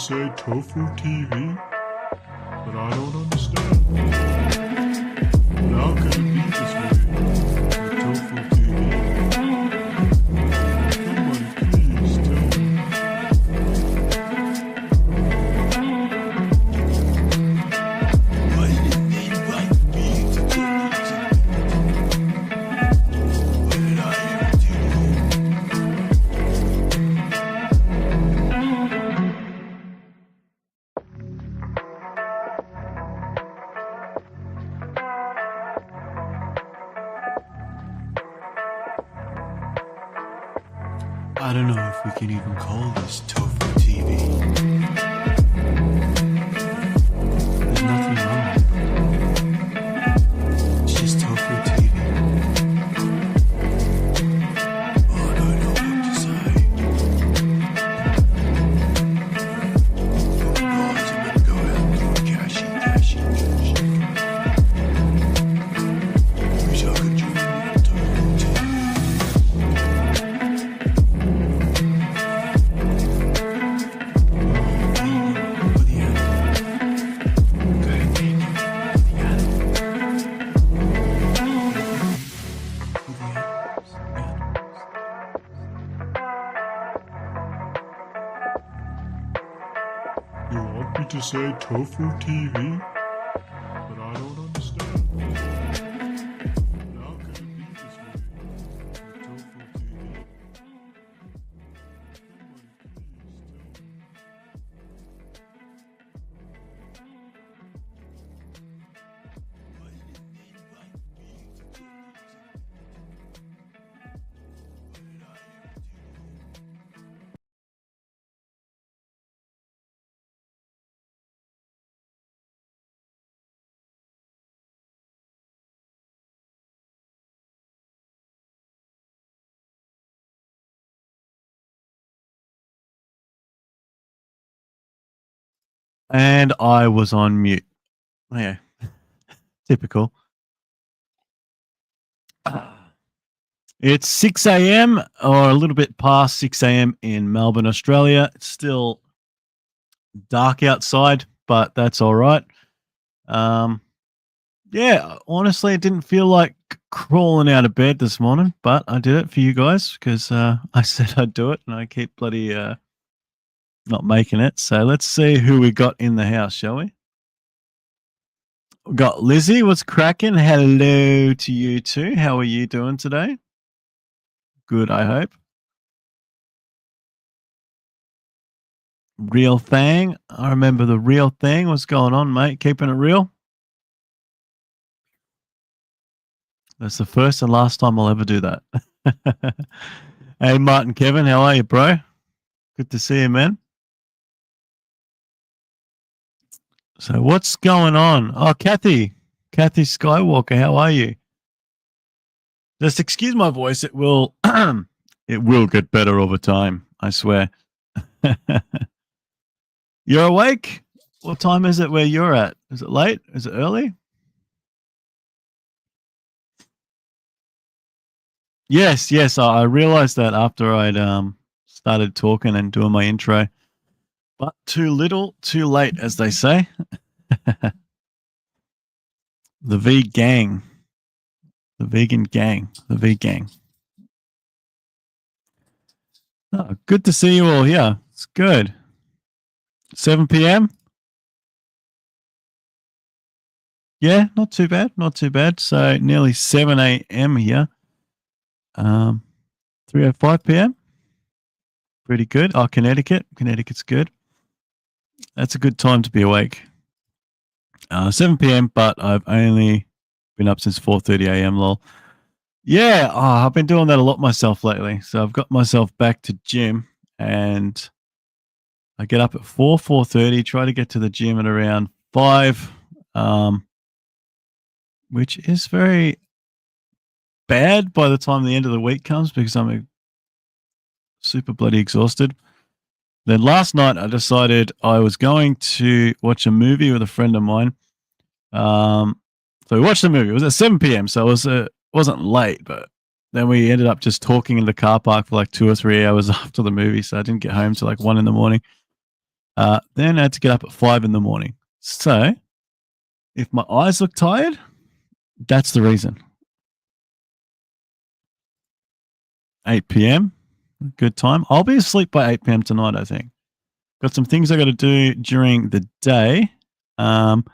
say Tofu TV, but I don't understand. But how can it be this way with Tofu TV? Somebody please tell me. Why did they invite me to Tofu TV? What did I ever do? I don't know if we can even call this Tofu TV. There's nothing wrong. It's just Tofu TV. Oh, I don't know what to say. Oh, guys, I'm gonna go out and do a cashy. Wish I could join Tofu TV. You want me to say Tofu TV? But I don't understand. How can it be this way with Tofu TV? Somebody please tell me. Why didn't they invite me to Tofu TV? What did I ever do? And I was on mute. Yeah, typical. It's 6 a.m. or a little bit past 6 a.m. in Melbourne, Australia. It's still dark outside, but that's all right. Yeah, honestly, it didn't feel like crawling out of bed this morning, but I did it for you guys because I said I'd do it, and I keep bloody not making it. So let's see who we got in the house, shall we? We got Lizzie. What's cracking? Hello to you too. How are you doing today? Good, I hope. Real thing. I remember the real thing. What's going on, mate? Keeping it real? That's the first and last time I'll ever do that. Hey, Martin Kevin, how are you, bro? Good to see you, man. So what's going on? Oh, Kathy Skywalker, how are you? Just excuse my voice. It will it will get better over time, I swear. You're awake? What time is it where you're at? Is it late? Is it early? Yes. I realized that after I'd started talking and doing my intro. But too little, too late, as they say. The V gang. The vegan gang. The V gang. Oh, good to see you all here. It's good. 7 p.m. Yeah, not too bad. Not too bad. So nearly 7 a.m. here. 3:05 p.m. Pretty good. Oh, Connecticut. Connecticut's good. That's a good time to be awake. 7 p.m., but I've only been up since 4:30 a.m. Lol. Yeah, I've been doing that a lot myself lately. So I've got myself back to gym, and I get up at 4:30. Try to get to the gym at around 5, which is very bad by the time the end of the week comes because I'm super bloody exhausted. Then last night I decided I was going to watch a movie with a friend of mine. So we watched the movie. It was at 7 p.m. So it wasn't late, but then we ended up just talking in the car park for like 2 or 3 hours after the movie. So I didn't get home till like 1 in the morning. Then I had to get up at 5 in the morning. So if my eyes look tired, that's the reason. 8 p.m. Good time. I'll be asleep by 8 p.m. tonight, I think. Got some things I got to do during the day. Then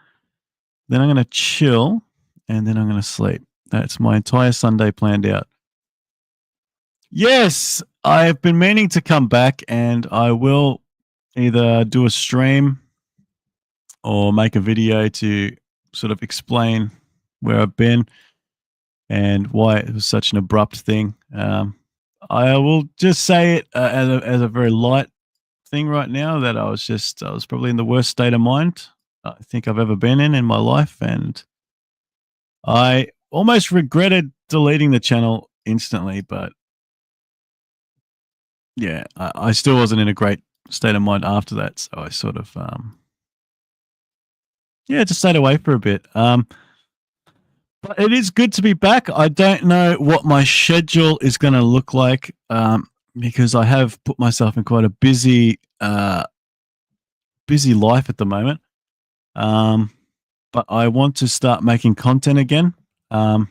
I'm going to chill and then I'm going to sleep. That's my entire Sunday planned out. Yes, I've been meaning to come back and I will either do a stream or make a video to sort of explain where I've been and why it was such an abrupt thing. I will just say it as a very light thing right now that I was probably in the worst state of mind I think I've ever been in my life, and I almost regretted deleting the channel instantly, but yeah, I still wasn't in a great state of mind after that, so I sort of just stayed away for a bit. But it is good to be back. I don't know what my schedule is going to look like because I have put myself in quite a busy life at the moment. But I want to start making content again. I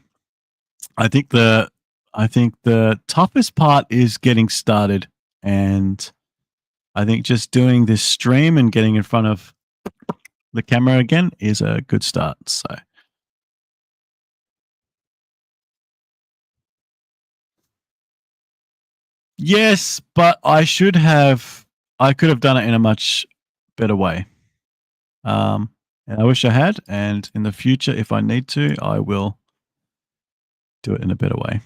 think the toughest part is getting started, and I think just doing this stream and getting in front of the camera again is a good start. So yes, but I could have done it in a much better way. And I wish I had, and in the future, if I need to, I will do it in a better way.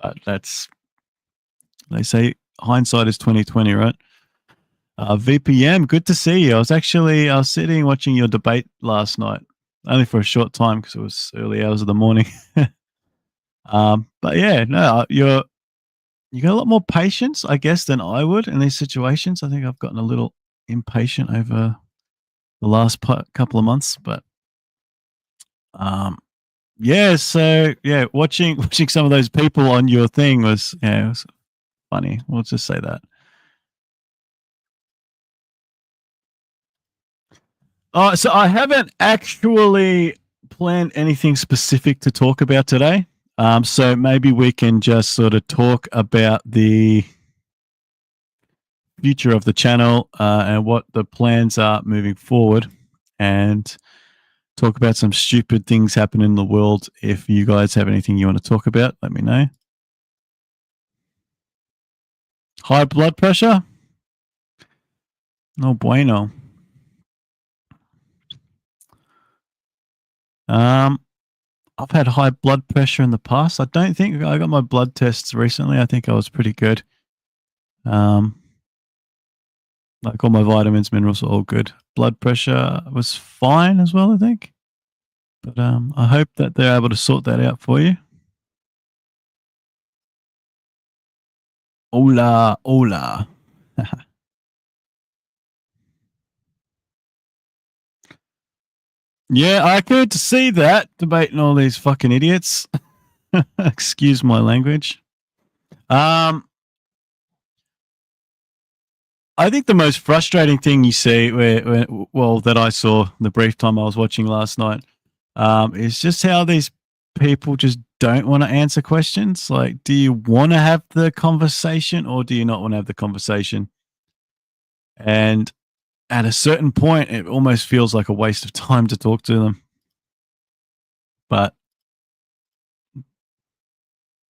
But they say hindsight is 20/20, right? VPM, good to see you. I was sitting watching your debate last night, only for a short time because it was early hours of the morning. But yeah, no, you got a lot more patience, I guess, than I would in these situations. I think I've gotten a little impatient over the last couple of months, but yeah. So yeah, watching some of those people on your thing was it was funny. We'll just say that. So I haven't actually planned anything specific to talk about today. So maybe we can just sort of talk about the future of the channel and what the plans are moving forward, and talk about some stupid things happening in the world. If you guys have anything you want to talk about, let me know. High blood pressure? No bueno. I've had high blood pressure in the past. I don't think I got my blood tests recently. I think I was pretty good. Like all my vitamins, minerals are all good. Blood pressure was fine as well, I think. But I hope that they're able to sort that out for you. Hola, hola. Yeah, I could see that, debating all these fucking idiots. Excuse my language. I think the most frustrating thing you see, that I saw the brief time I was watching last night, is just how these people just don't want to answer questions. Like, do you want to have the conversation or do you not want to have the conversation? And at a certain point, it almost feels like a waste of time to talk to them. But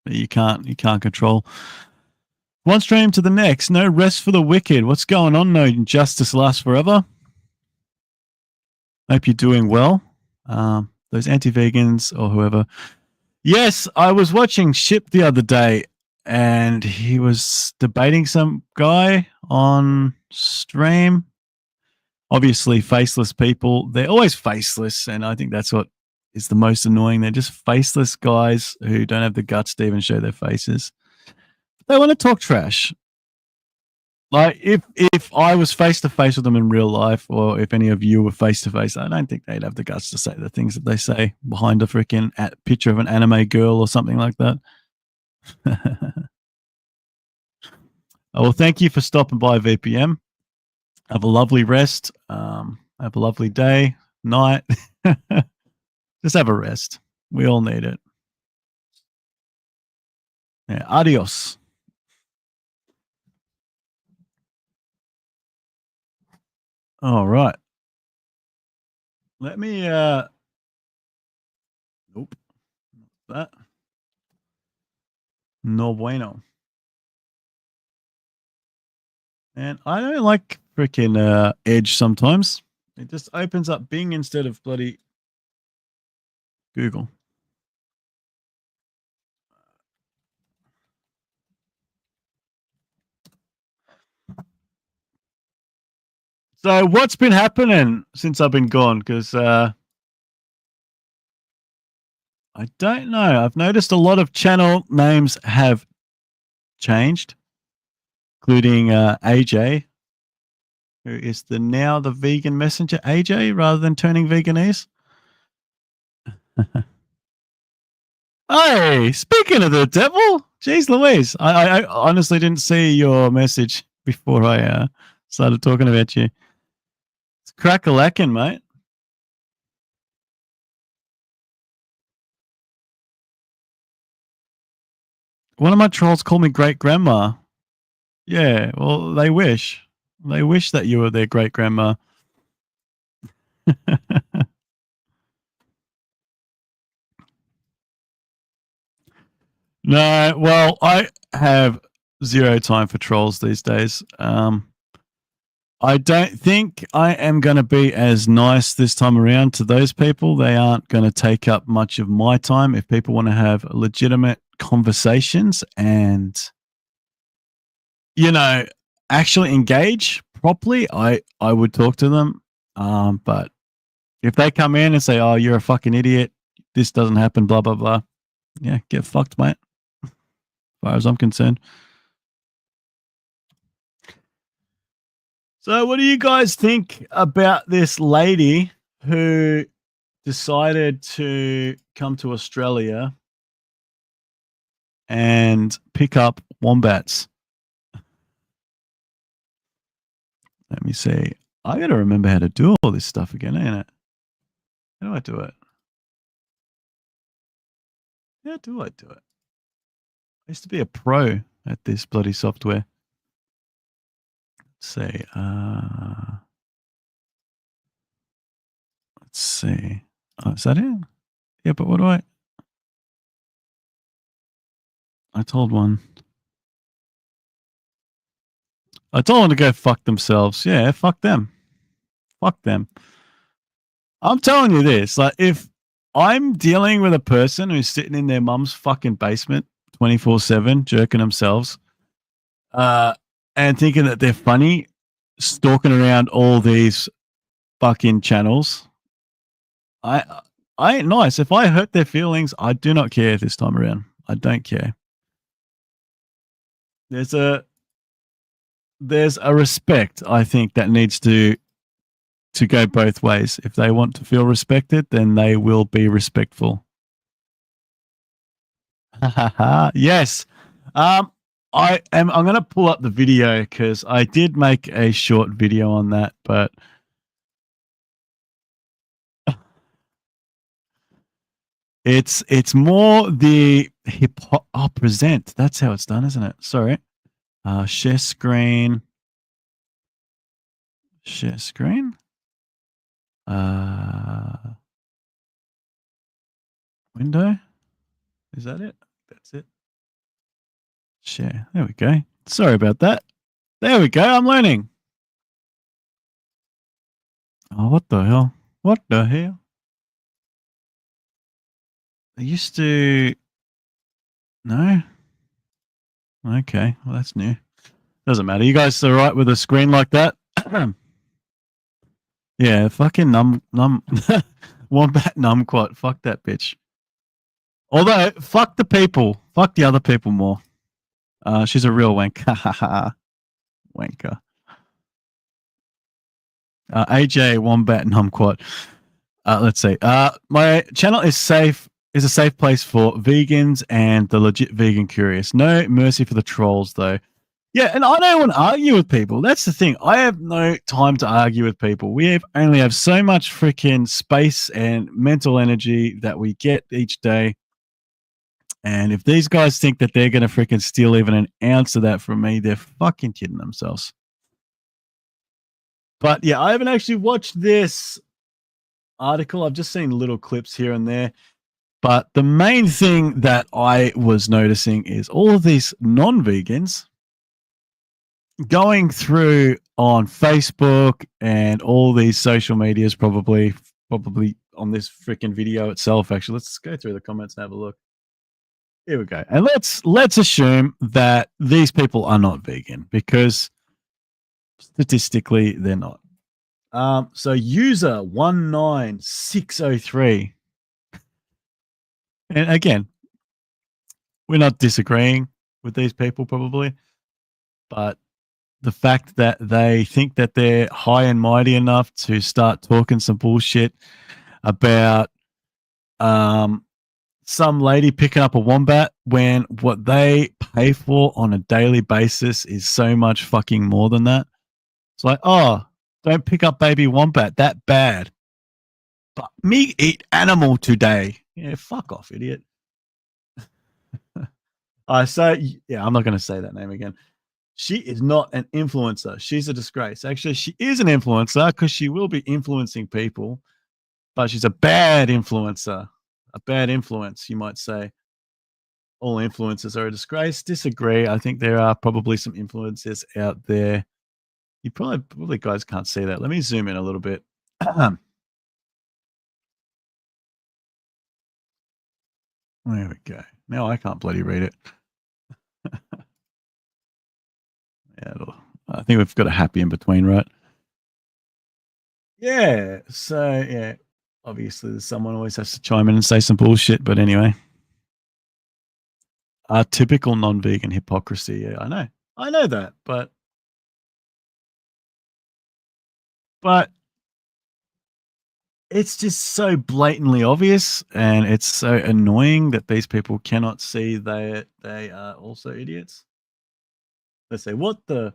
you can't control one stream to the next. No rest for the wicked. What's going on? No justice lasts forever. Hope you're doing well. Those anti-vegans or whoever. Yes, I was watching Ship the other day, and he was debating some guy on stream. Obviously, faceless people. They're always faceless, and I think that's what is the most annoying. They're just faceless guys who don't have the guts to even show their faces. They want to talk trash. Like if I was face to face with them in real life, or if any of you were face to face, I don't think they'd have the guts to say the things that they say behind a freaking picture of an anime girl or something like that. Oh, well, thank you for stopping by, VPM. Have a lovely rest. Have a lovely day, night. Just have a rest. We all need it. Yeah. Adios. All right. Let me nope. That. No bueno. And I don't like freaking Edge sometimes. It just opens up Bing instead of bloody Google. So what's been happening since I've been gone? Because I don't know. I've noticed a lot of channel names have changed, including AJ, who is now the vegan messenger AJ rather than turning Veganese. Hey, speaking of the devil, jeez Louise, I honestly didn't see your message before I started talking about you. It's crack-a-lackin', mate. One of my trolls called me great-grandma. Yeah, well, they wish. They wish that you were their great-grandma. No, well, I have zero time for trolls these days. I don't think I am going to be as nice this time around to those people. They aren't going to take up much of my time. If people want to have legitimate conversations and, actually engage properly, I would talk to them. But if they come in and say, "Oh, you're a fucking idiot. This doesn't happen," blah, blah, blah. Yeah, get fucked, mate. As far as I'm concerned. So, what do you guys think about this lady who decided to come to Australia and pick up wombats? Let me see. I got to remember how to do all this stuff again, ain't it? How do I do it? How do I do it? I used to be a pro at this bloody software. Let's see. Let's see. Oh, is that it? Yeah, but what do I told one. I told them to go fuck themselves. Yeah, fuck them. Fuck them. I'm telling you this. Like, if I'm dealing with a person who's sitting in their mum's fucking basement 24/7, jerking themselves, and thinking that they're funny, stalking around all these fucking channels, I ain't nice. If I hurt their feelings, I do not care this time around. I don't care. There's a respect, I think, that needs to go both ways. If they want to feel respected, then they will be respectful. Yes. I'm going to pull up the video because I did make a short video on that, but it's more the hip hop. Oh, present. That's how it's done, isn't it? Sorry. Share screen. Share screen. Window. Is that it? That's it. Share. There we go. Sorry about that. There we go. I'm learning. Oh, what the hell? What the hell? I used to. No. Okay. Well, that's new. Doesn't matter. You guys all right with a screen like that? Yeah. Fucking num wombat numquat. Fuck that bitch. Although, fuck the people. Fuck the other people more. She's a real wank. Wanker. AJ Wombat Numquat. Let's see. My channel is a safe place for vegans and the legit vegan curious. No mercy for the trolls, though. Yeah, and I don't want to argue with people. That's the thing. I have no time to argue with people. Only have so much freaking space and mental energy that we get each day. And if these guys think that they're going to freaking steal even an ounce of that from me, they're fucking kidding themselves. But yeah, I haven't actually watched this article. I've just seen little clips here and there. But the main thing that I was noticing is all of these non-vegans going through on Facebook and all these social medias, probably on this freaking video itself. Actually, let's go through the comments and have a look. Here we go. And let's assume that these people are not vegan because statistically they're not. So user 19603. And again, we're not disagreeing with these people probably, but the fact that they think that they're high and mighty enough to start talking some bullshit about some lady picking up a wombat when what they pay for on a daily basis is so much fucking more than that. It's like, oh, don't pick up baby wombat, that bad. But me eat animal today. Yeah, fuck off, idiot. I'm not going to say that name again. She is not an influencer. She's a disgrace. Actually, she is an influencer because she will be influencing people, but she's a bad influencer. A bad influence, you might say. All influencers are a disgrace. Disagree. I think there are probably some influencers out there. You probably guys can't see that. Let me zoom in a little bit. There we go. Now I can't bloody read it. Yeah, I think we've got a happy in between, right? Yeah. So yeah, obviously someone always has to chime in and say some bullshit. But anyway, typical non-vegan hypocrisy. Yeah, I know that, but it's just so blatantly obvious, and it's so annoying that these people cannot see they are also idiots. They say, what the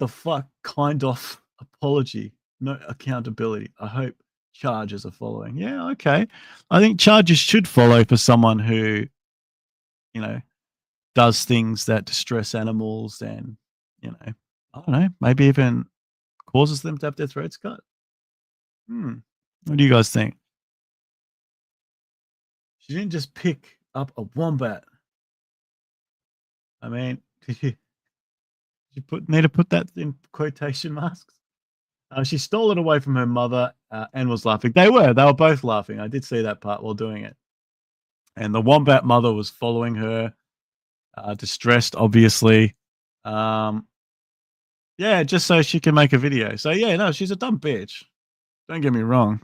fuck kind of apology? No accountability. I hope charges are following. Yeah, okay. I think charges should follow for someone who, you know, does things that distress animals and, I don't know, maybe even causes them to have their throats cut. What do you guys think? She didn't just pick up a wombat. I mean, did you need to put that in quotation marks? She stole it away from her mother and was laughing. They were both laughing. I did see that part while doing it. And the wombat mother was following her, distressed, obviously. Yeah, just so she can make a video. So yeah, no, she's a dumb bitch. Don't get me wrong.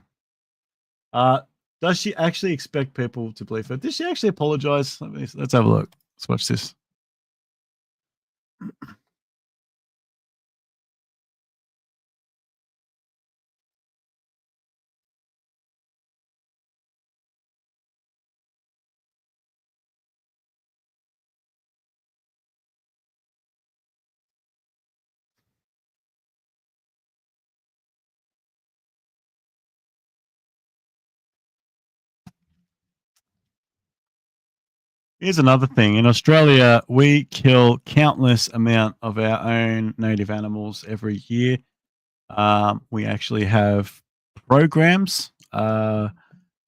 Does she actually expect people to believe her? Did she actually apologize? Let's have a look. Let's watch this. Here's another thing. In Australia, we kill countless amount of our own native animals every year. We actually have programs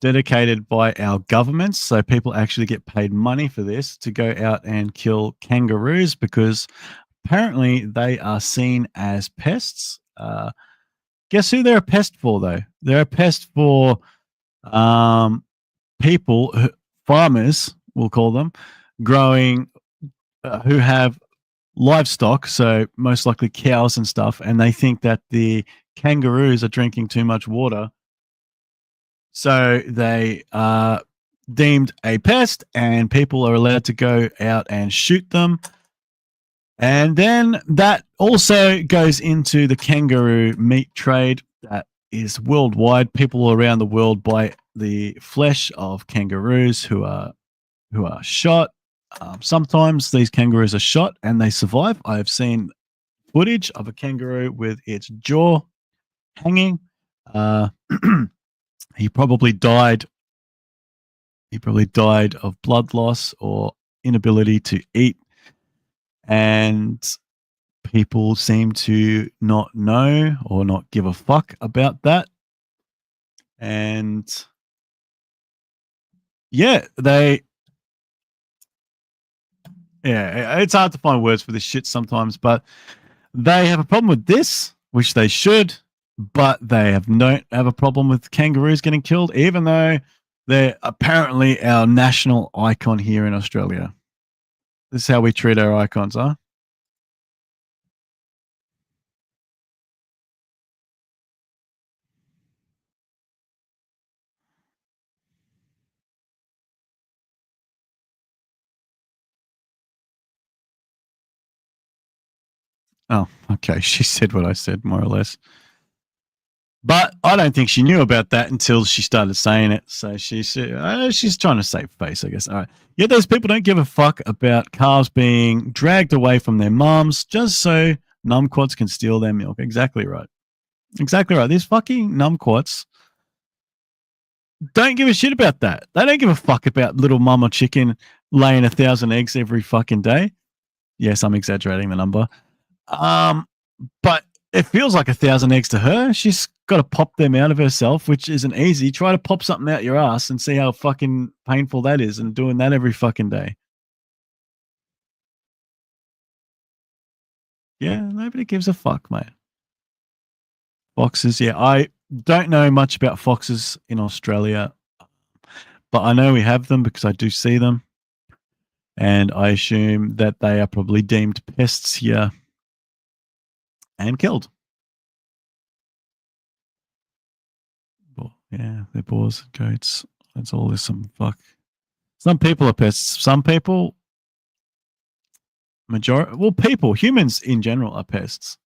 dedicated by our governments. So people actually get paid money for this to go out and kill kangaroos because apparently they are seen as pests. Guess who they're a pest for, though? They're a pest for people, farmers, we'll call them, growing, who have livestock, so most likely cows and stuff, and they think that the kangaroos are drinking too much water. So they are deemed a pest, and people are allowed to go out and shoot them. And then that also goes into the kangaroo meat trade that is worldwide. People around the world buy the flesh of kangaroos who are shot. Sometimes these kangaroos are shot and they survive. I have seen footage of a kangaroo with its jaw hanging. Uh, he probably died. He probably died of blood loss or inability to eat, and people seem to not know or not give a fuck about that. And yeah, it's hard to find words for this shit sometimes, but they have a problem with this, which they should, but they don't have a problem with kangaroos getting killed, even though they're apparently our national icon here in Australia. This is how we treat our icons, huh? Oh, okay. She said what I said, more or less. But I don't think she knew about that until she started saying it. So she's trying to save face, I guess. All right. Yet those people don't give a fuck about calves being dragged away from their moms just so numquats can steal their milk. Exactly right. Exactly right. These fucking numquats don't give a shit about that. They don't give a fuck about little mama chicken laying 1,000 eggs every fucking day. Yes, I'm exaggerating the number. But it feels like 1,000 eggs to her. She's got to pop them out of herself, which isn't easy. Try to pop something out your ass and see how fucking painful that is, and doing that every fucking day. Yeah, nobody gives a fuck, mate. Foxes, yeah. I don't know much about foxes in Australia, but I know we have them because I do see them. And I assume that they are probably deemed pests here and killed. Well, yeah, they're boars, goats. That's all. There's some fuck. Some people are pests. Some people, humans in general are pests.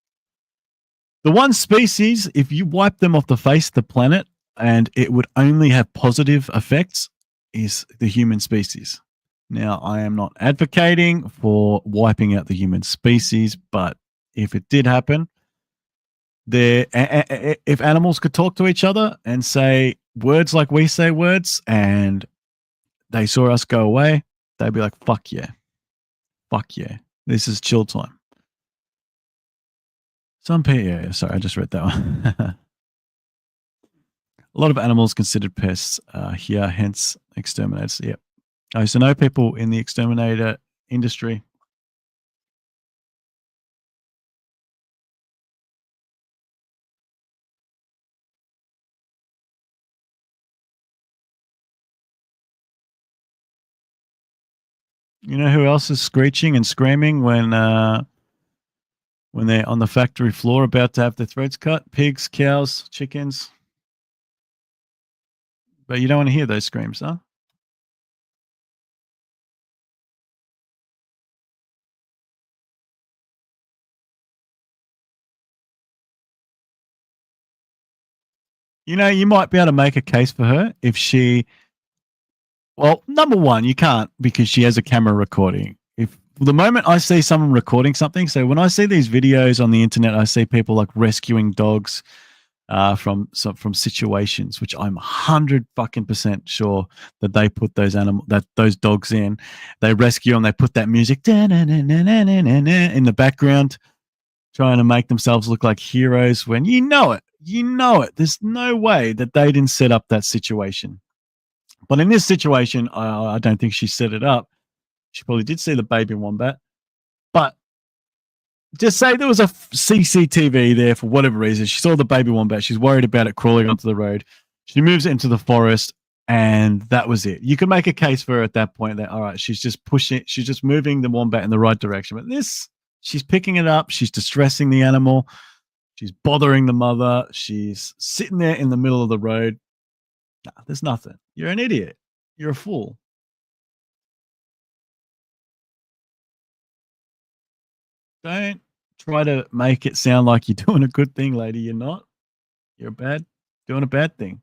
The one species, if you wipe them off the face of the planet and it would only have positive effects, is the human species. Now, I am not advocating for wiping out the human species, but if it did happen, if animals could talk to each other and say words like we say words, and they saw us go away, they'd be like, fuck yeah. Fuck yeah. This is chill time. Some people, yeah, sorry, I just read that one. A lot of animals considered pests here, hence exterminators. Yep. I used to know people in the exterminator industry. You know who else is screeching and screaming when they're on the factory floor about to have their throats cut? Pigs, cows, chickens. But you don't want to hear those screams, huh? You know, you might be able to make a case for her if she. Well, number one, you can't because she has a camera recording. If the moment I see someone recording something, so when I see these videos on the internet, I see people like rescuing dogs from situations, which I'm 100% sure that they put those dogs in. They rescue them. They put that music in the background, trying to make themselves look like heroes. When you know it. There's no way that they didn't set up that situation. But in this situation, I don't think she set it up. She probably did see the baby wombat, but just say there was a CCTV there for whatever reason. She saw the baby wombat. She's worried about it crawling onto the road. She moves it into the forest, and that was it. You could make a case for her at that point that, all right, she's just pushing, she's just moving the wombat in the right direction. But this, she's picking it up. She's distressing the animal. She's bothering the mother. She's sitting there in the middle of the road. Nah, there's nothing. You're an idiot. You're a fool. Don't try to make it sound like you're doing a good thing, lady. You're not. You're doing a bad thing.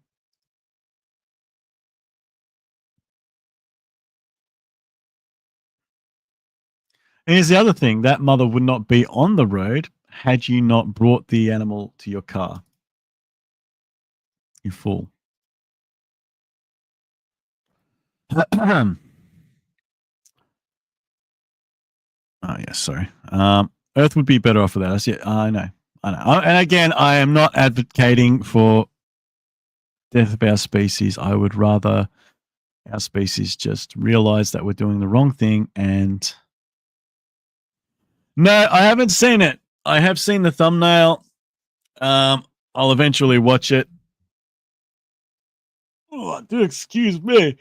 Here's the other thing: that mother would not be on the road had you not brought the animal to your car. You fool. Oh, yeah, sorry. Earth would be better off without us. Yeah, I know. And again, I am not advocating for death of our species. I would rather our species just realize that we're doing the wrong thing. And no, I haven't seen it. I have seen the thumbnail. I'll eventually watch it. Oh, do excuse me.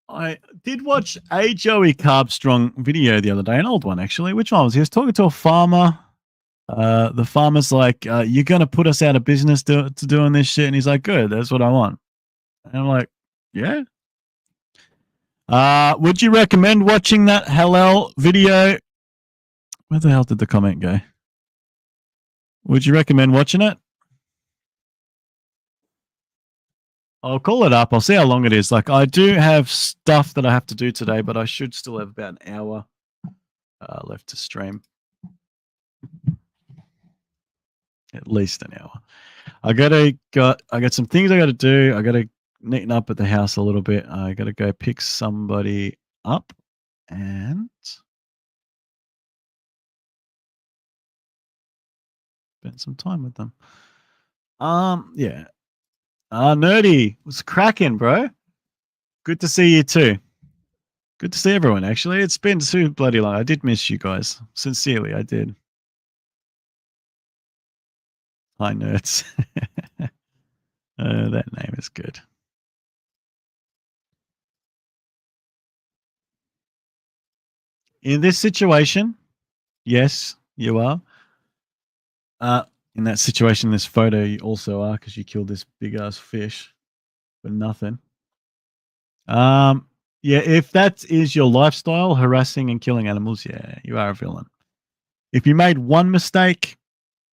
I did watch a Joey Carbstrong video the other day, an old one actually. Which one was he? He was talking to a farmer. The farmer's like, "You're gonna put us out of business to doing this shit," and he's like, "Good, that's what I want." And I'm like, "Yeah." Would you recommend watching that halal video? Where the hell did the comment go? Would you recommend watching it? I'll call it up. I'll see how long it is. Like, I do have stuff that I have to do today, but I should still have about an hour left to stream. At least an hour. I got some things I got to do. I got to neaten up at the house a little bit. I got to go pick somebody up and spend some time with them. Yeah. Nerdy was cracking, bro. Good to see you too. Good to see everyone. Actually, it's been too bloody long. I did miss you guys. Sincerely, I did. Hi, nerds. That name is good. In this situation, yes, you are. In that situation, this photo, you also are because you killed this big ass fish for nothing. Yeah, if that is your lifestyle, harassing and killing animals, yeah, you are a villain. If you made one mistake,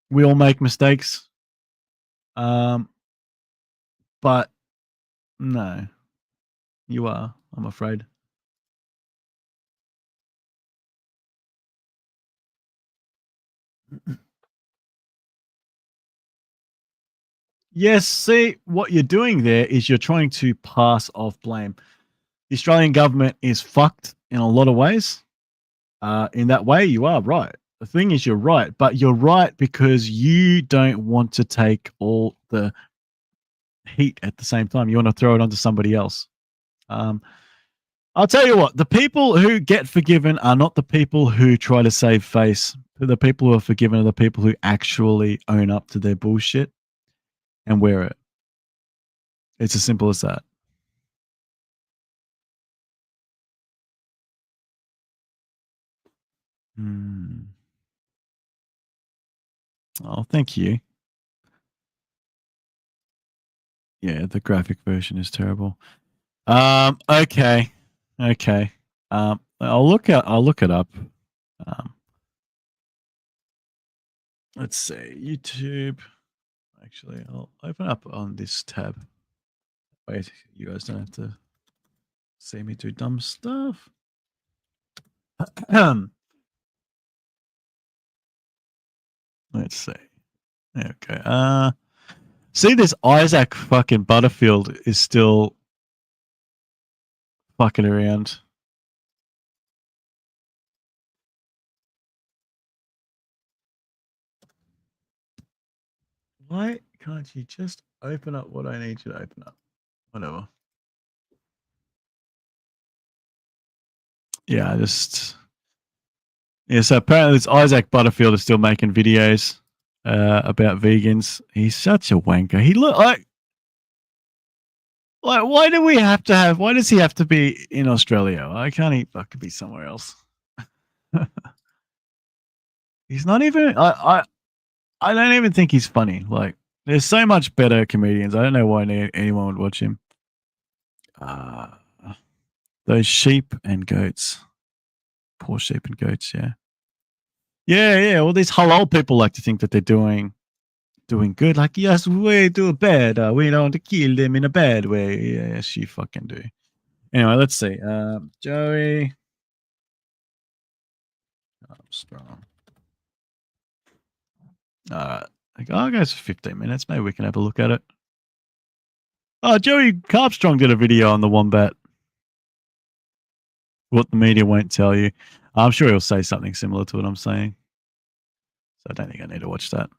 we all make mistakes. But no, you are, I'm afraid. Yes, see, what you're doing there is you're trying to pass off blame. The Australian government is fucked in a lot of ways. In that way, you are right. The thing is, you're right, but you're right because you don't want to take all the heat at the same time. You want to throw it onto somebody else. I'll tell you what, the people who get forgiven are not the people who try to save face. The people who are forgiven are the people who actually own up to their bullshit and wear it. It's as simple as that. Oh, thank you. Yeah, the graphic version is terrible. Okay. I'll look it up. Let's see, YouTube. Actually, I'll open up on this tab. Wait, you guys don't have to see me do dumb stuff. Let's see. Okay. See, this Isaac fucking Butterfield is still fucking around. Why can't you just open up what I need you to open up? Whatever. Yeah, so apparently this Isaac Butterfield is still making videos about vegans. He's such a wanker. He look like why does he have to be in Australia? Why can't he fucking be somewhere else? He's not even I don't even think he's funny. Like, there's so much better comedians. I don't know why anyone would watch him. Those sheep and goats. Poor sheep and goats, yeah. Yeah. All these halal people like to think that they're doing doing good. Like, yes, we do bad. We don't want to kill them in a bad way. Yes, you fucking do. Anyway, let's see. Joey Armstrong. I'll go for 15 minutes. Maybe we can have a look at it. Oh, Joey Armstrong did a video on the wombat. What the media won't tell you. I'm sure he'll say something similar to what I'm saying. So I don't think I need to watch that.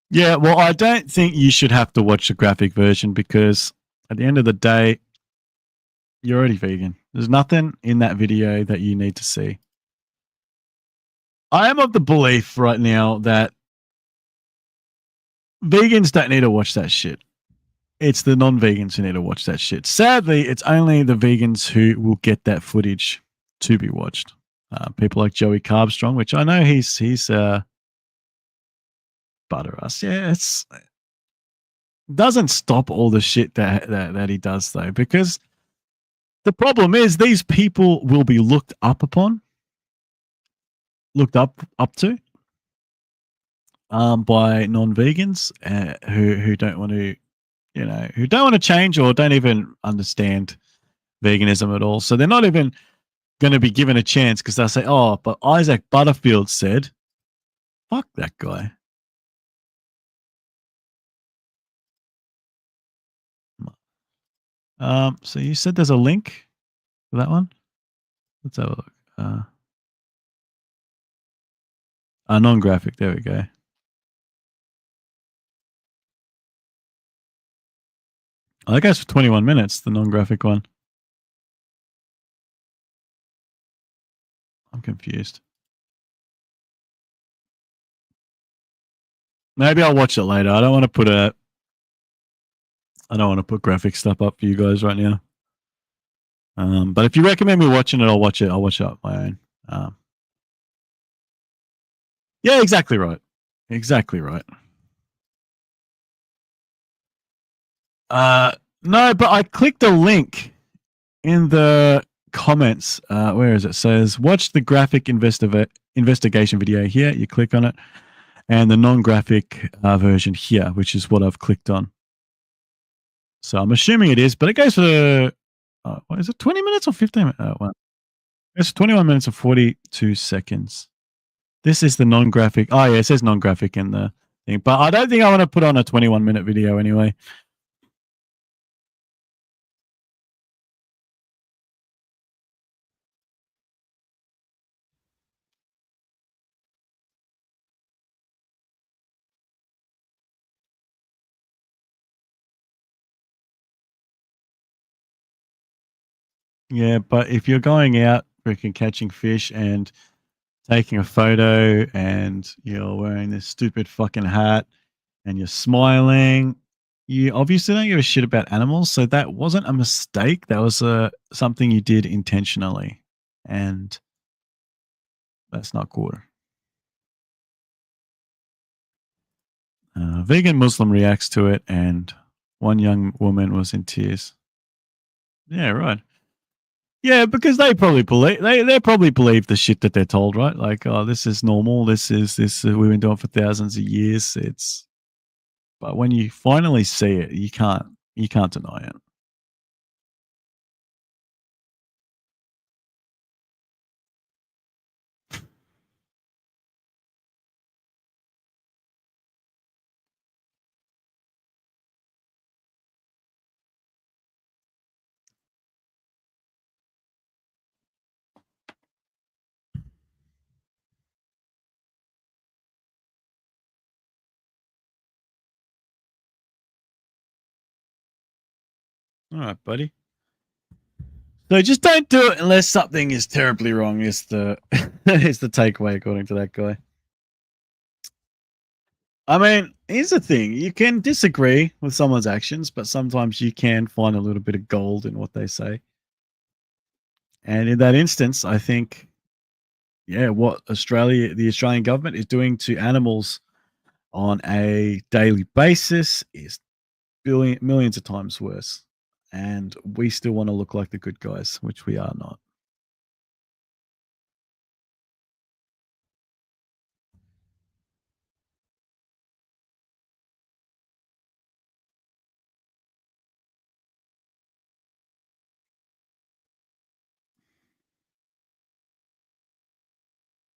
Yeah, well, I don't think you should have to watch the graphic version because at the end of the day, you're already vegan. There's nothing in that video that you need to see. I am of the belief right now that vegans don't need to watch that shit. It's the non-vegans who need to watch that shit. Sadly, it's only the vegans who will get that footage to be watched. People like Joey Carbstrong, which I know he's butter us. Yeah, it's doesn't stop all the shit that he does though, because the problem is these people will be looked up to by non-vegans who don't want to, who don't want to change or don't even understand veganism at all. So they're not even going to be given a chance because they'll say, "Oh, but Isaac Butterfield said, fuck that guy." So you said there's a link for that one. Let's have a look. Non-graphic. There we go. Oh, that goes for 21 minutes. The non-graphic one. I'm confused. Maybe I'll watch it later. I don't want to put graphic stuff up for you guys right now. But if you recommend me watching it, I'll watch it. I'll watch it on my own. Yeah, exactly right. Exactly right. No, but I clicked a link in the comments. Where is it? It says watch the graphic investigation video here. You click on it, and the non-graphic version here, which is what I've clicked on. So I'm assuming it is, but it goes for what is it? 20 minutes or 15 minutes? Well, it's 21 minutes and 42 seconds. This is the non-graphic. Oh yeah, it says non-graphic in the thing, but I don't think I want to put on a 21-minute video anyway. Yeah, but if you're going out freaking catching fish and taking a photo and you're wearing this stupid fucking hat and you're smiling, you obviously don't give a shit about animals. So that wasn't a mistake. That was something you did intentionally. And that's not good. Vegan Muslim reacts to it, and one young woman was in tears. Yeah, right. Yeah, because they probably believe they probably believe the shit that they're told, right? Like, oh, this is normal. This we've been doing it for thousands of years. But when you finally see it, you can't deny it. All right, buddy. So just don't do it unless something is terribly wrong. Is the is the takeaway according to that guy. I mean, here's the thing: you can disagree with someone's actions, but sometimes you can find a little bit of gold in what they say. And in that instance, I think, yeah, what the Australian government is doing to animals on a daily basis is millions of times worse. And we still want to look like the good guys, which we are not.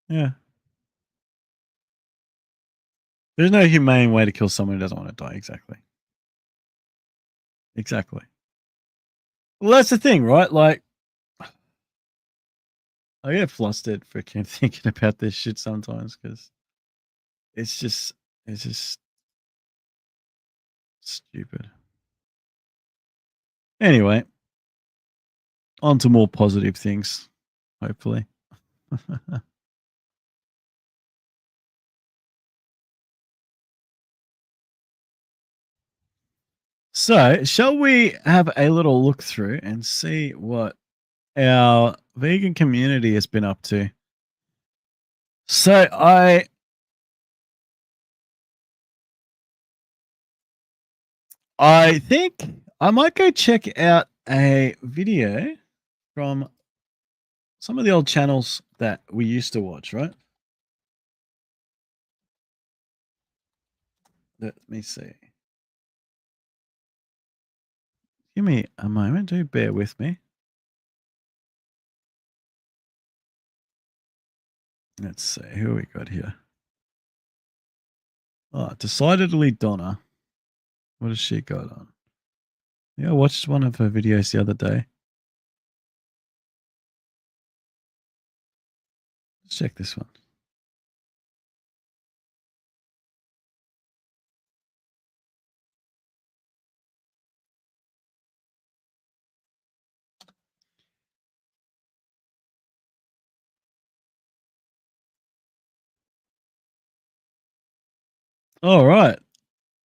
Yeah. There's no humane way to kill someone who doesn't want to die. Exactly. Exactly. Well, that's the thing, right? Like, I get flustered freaking thinking about this shit sometimes because it's just, it's just stupid. Anyway, on to more positive things, hopefully. So, shall we have a little look through and see what our vegan community has been up to? So, I think I might go check out a video from some of the old channels that we used to watch, right? Let me see. Give me a moment. Do bear with me. Let's see. Who we got here? Oh, decidedly Donna. What has she got on? Yeah, I watched one of her videos the other day. Let's check this one. All right.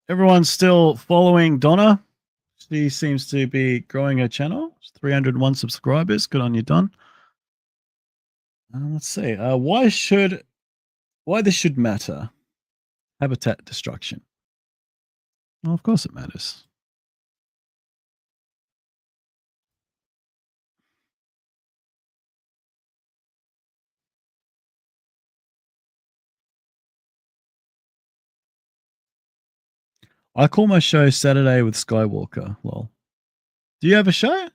Everyone's still following Donna. She seems to be growing her channel. 301 subscribers. Good on you, Don. Let's see. Why this should matter? Habitat destruction. Well, of course it matters. I call my show Saturday with Skywalker. Lol. Do you have a show?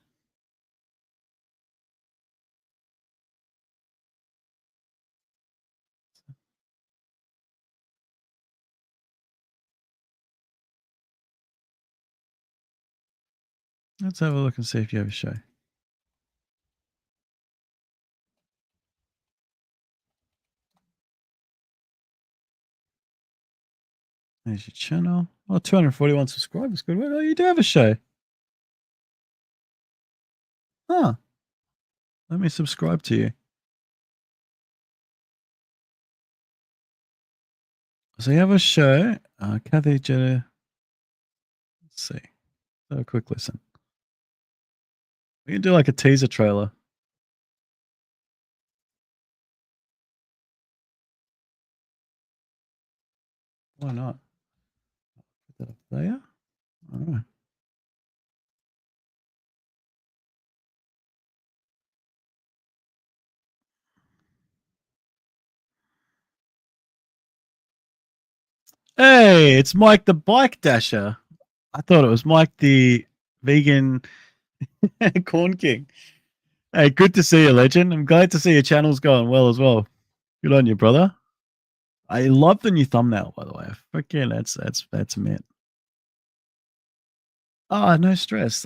Let's have a look and see if you have a show. There's your channel. Oh, 241 subscribers. Good. Well, you do have a show. Huh. Let me subscribe to you. So you have a show. Kathy Jenner. Let's see. Have a quick listen. We can do like a teaser trailer. Why not? Put that up there. All right. Hey, it's Mike the Bike Dasher. I thought it was Mike the vegan corn king. Hey, good to see you, legend. I'm glad to see your channel's going well as well. Good on you, brother. I love the new thumbnail, by the way. Freaking, that's mint. Oh, no stress.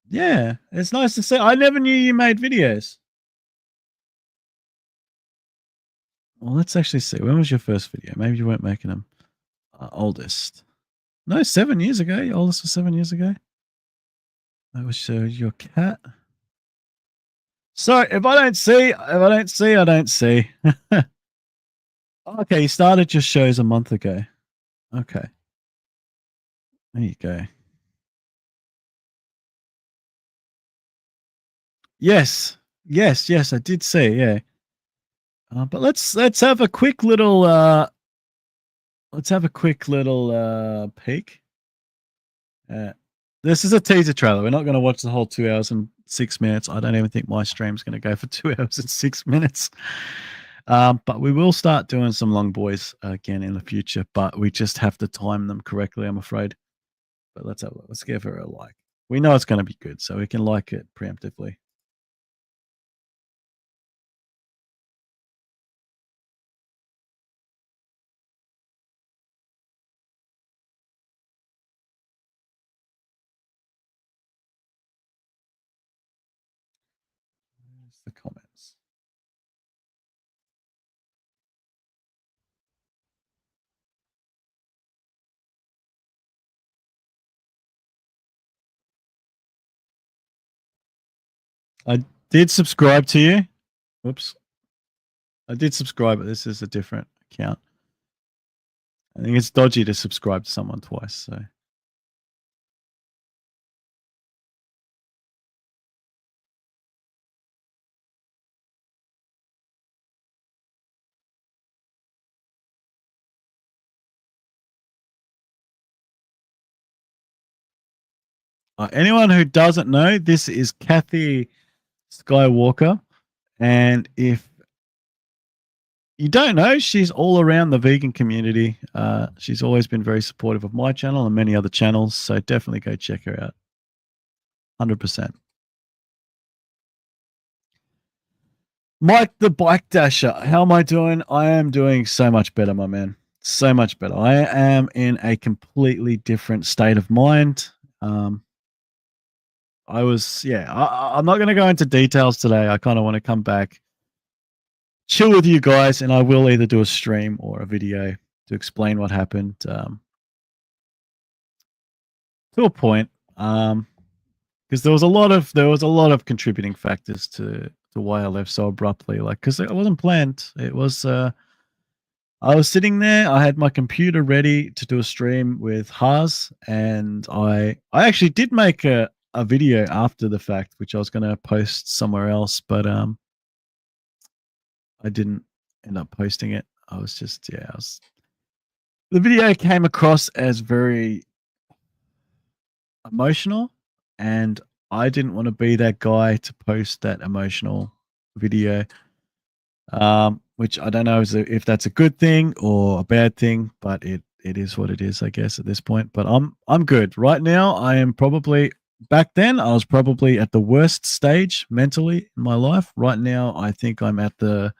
Yeah, it's nice to see. I never knew you made videos. Well, let's actually see. When was your first video? Maybe you weren't making them. Oldest. No, 7 years ago. Your oldest was 7 years ago. That was your cat. So if I don't see, I don't see. Okay, you started your shows a month ago. Okay. There you go. Yes. Yes, I did see, yeah. But let's have a quick little peek. This is a teaser trailer. We're not going to watch the whole 2 hours and 6 minutes. I don't even think my stream's going to go for 2 hours and 6 minutes. But we will start doing some long boys again in the future. But we just have to time them correctly, I'm afraid. But let's have a look. Let's give her a like. We know it's going to be good, so we can like it preemptively. Where's the comments? I did subscribe to you. Whoops. I did subscribe, but this is a different account. I think it's dodgy to subscribe to someone twice. So anyone who doesn't know, this is Kathy Skywalker, and if you don't know, she's all around the vegan community. She's always been very supportive of my channel and many other channels, so definitely go check her out. 100%. Mike the Bike Dasher, how am I doing? I am doing so much better, my man. So much better. I am in a completely different state of mind. I'm not going to go into details today. I kind of want to come back, chill with you guys, and I will either do a stream or a video to explain what happened to a point. Because there was a lot of contributing factors to why I left so abruptly. Like, because it wasn't planned. It was I was sitting there. I had my computer ready to do a stream with Haas, and I actually did make a video after the fact, which I was going to post somewhere else, but I didn't end up posting it. The video came across as very emotional, and I didn't want to be that guy to post that emotional video. Which I don't know if that's a good thing or a bad thing, but it is what it is, I guess, at this point. But I'm good right now. I am probably back then. I was probably at the worst stage mentally in my life. Right now, I think I'm at the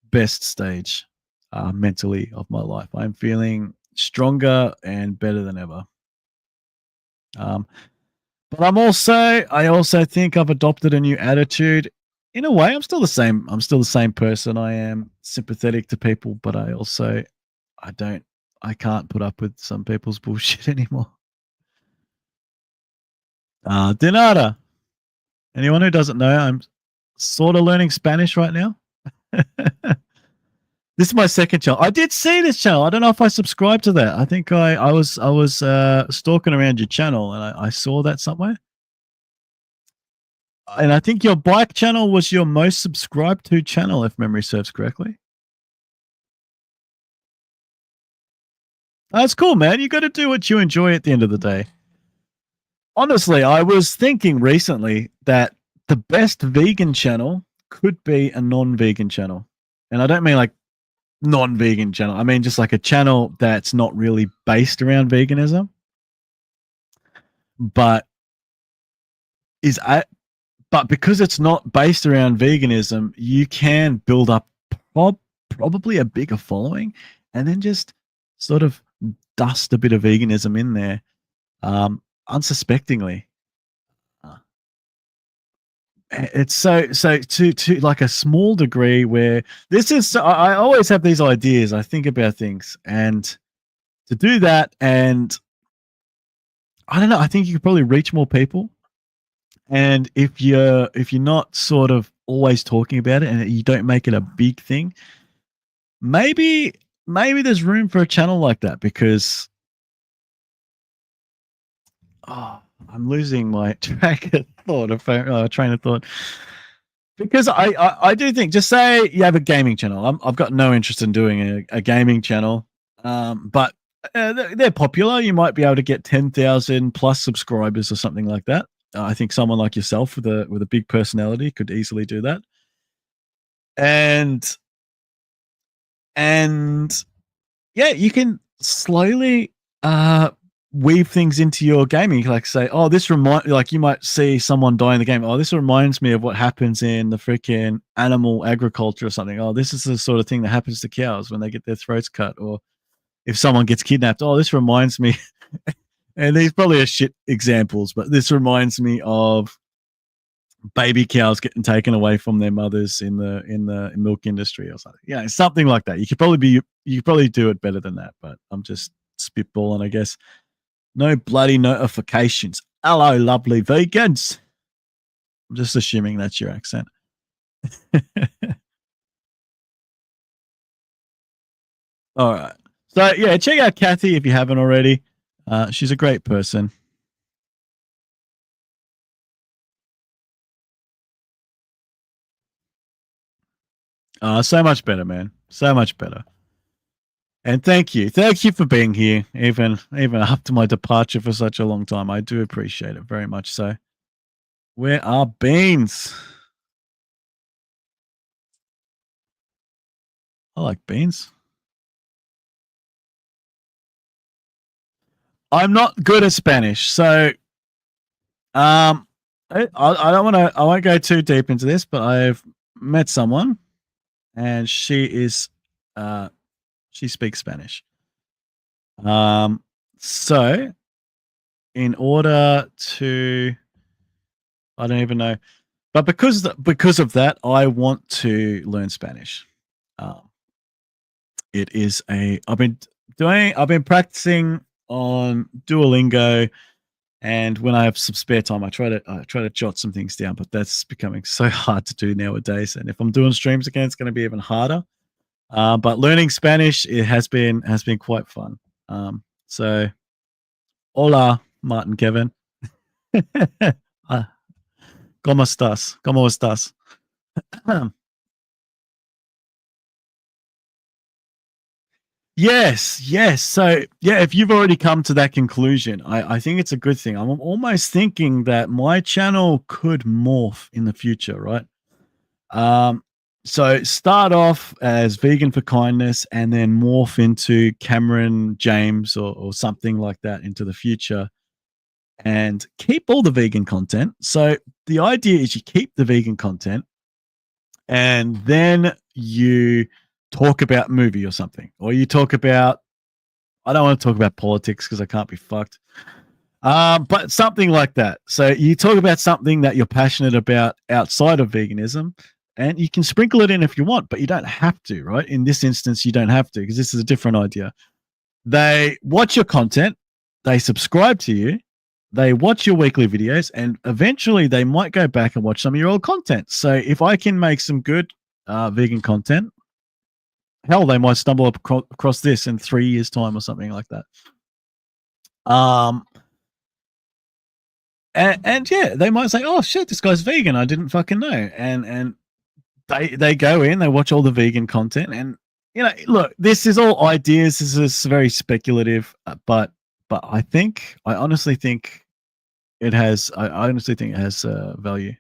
best stage mentally of my life. I'm feeling stronger and better than ever. But I also think I've adopted a new attitude. In a way, I'm still the same. I'm still the same person. I am sympathetic to people, but I can't put up with some people's bullshit anymore. Dinada. Anyone who doesn't know, I'm sort of learning Spanish right now. This is my second channel. I did see this channel. I don't know if I subscribed to that. I think I was stalking around your channel, and I saw that somewhere. And I think your bike channel was your most subscribed to channel, if memory serves correctly. That's cool, man. You got to do what you enjoy at the end of the day. Honestly, I was thinking recently that the best vegan channel could be a non-vegan channel. And I don't mean like non-vegan channel. I mean just like a channel that's not really based around veganism, but because it's not based around veganism, you can build up probably a bigger following, and then just sort of dust a bit of veganism in there unsuspectingly. It's so to like a small degree where this is. I always have these ideas. I think about things, and to do that, and I don't know. I think you could probably reach more people. And if you're not sort of always talking about it, and you don't make it a big thing, maybe there's room for a channel like that. Because I'm losing my train of thought. Because I do think, just say you have a gaming channel. I've got no interest in doing a gaming channel, but they're popular. You might be able to get 10,000 plus subscribers or something like that. I think someone like yourself with a big personality could easily do that. And yeah, you can slowly weave things into your gaming. Like say, oh, you might see someone die in the game. Oh, this reminds me of what happens in the freaking animal agriculture or something. Oh, this is the sort of thing that happens to cows when they get their throats cut, or if someone gets kidnapped. Oh, this reminds me. And these probably are shit examples, but this reminds me of baby cows getting taken away from their mothers in the milk industry or something. Yeah, something like that. You could probably do it better than that, but I'm just spitballing, I guess. No bloody notifications. Hello, lovely vegans. I'm just assuming that's your accent. All right. So yeah, check out Kathy if you haven't already. She's a great person. So much better, man. So much better. And thank you for being here, even after my departure for such a long time. I do appreciate it very much. So, where are beans? I like beans. I'm not good at Spanish, so I don't want to. I won't go too deep into this, but I've met someone, and she speaks Spanish. So in order to, I don't even know, but because of that, I want to learn Spanish. It is I've been practicing on Duolingo, and when I have some spare time, I try to jot some things down, but that's becoming so hard to do nowadays. And if I'm doing streams again, it's going to be even harder. But learning Spanish, it has been quite fun. So, hola, Martin Kevin. ¿Cómo estás? ¿Cómo estás? Yes. So, yeah, if you've already come to that conclusion, I think it's a good thing. I'm almost thinking that my channel could morph in the future, right? So start off as Vegan for Kindness and then morph into Cameron James or something like that into the future and keep all the vegan content. So the idea is you keep the vegan content and then you talk about movie or something, or you talk about, I don't want to talk about politics because I can't be fucked. But something like that. So you talk about something that you're passionate about outside of veganism, and you can sprinkle it in if you want, but you don't have to, right? In this instance, you don't have to because this is a different idea. They watch your content, they subscribe to you, they watch your weekly videos, and eventually they might go back and watch some of your old content. So if I can make some good vegan content, hell, they might stumble across this in 3 years' time or something like that. And yeah, they might say, "Oh shit, this guy's vegan. I didn't fucking know." And they go in, they watch all the vegan content, and look, this is all ideas. This is very speculative, but I honestly think it has. I honestly think it has value.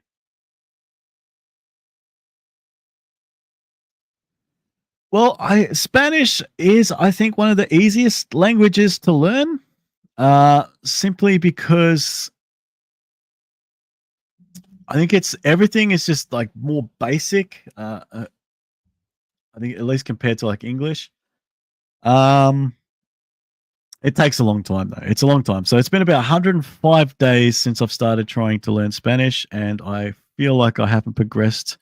Well, Spanish is, I think, one of the easiest languages to learn, simply because I think everything is just like more basic. I think at least compared to like English. Um, it takes a long time though. It's a long time. So it's been about 105 days since I've started trying to learn Spanish, and I feel like I haven't progressed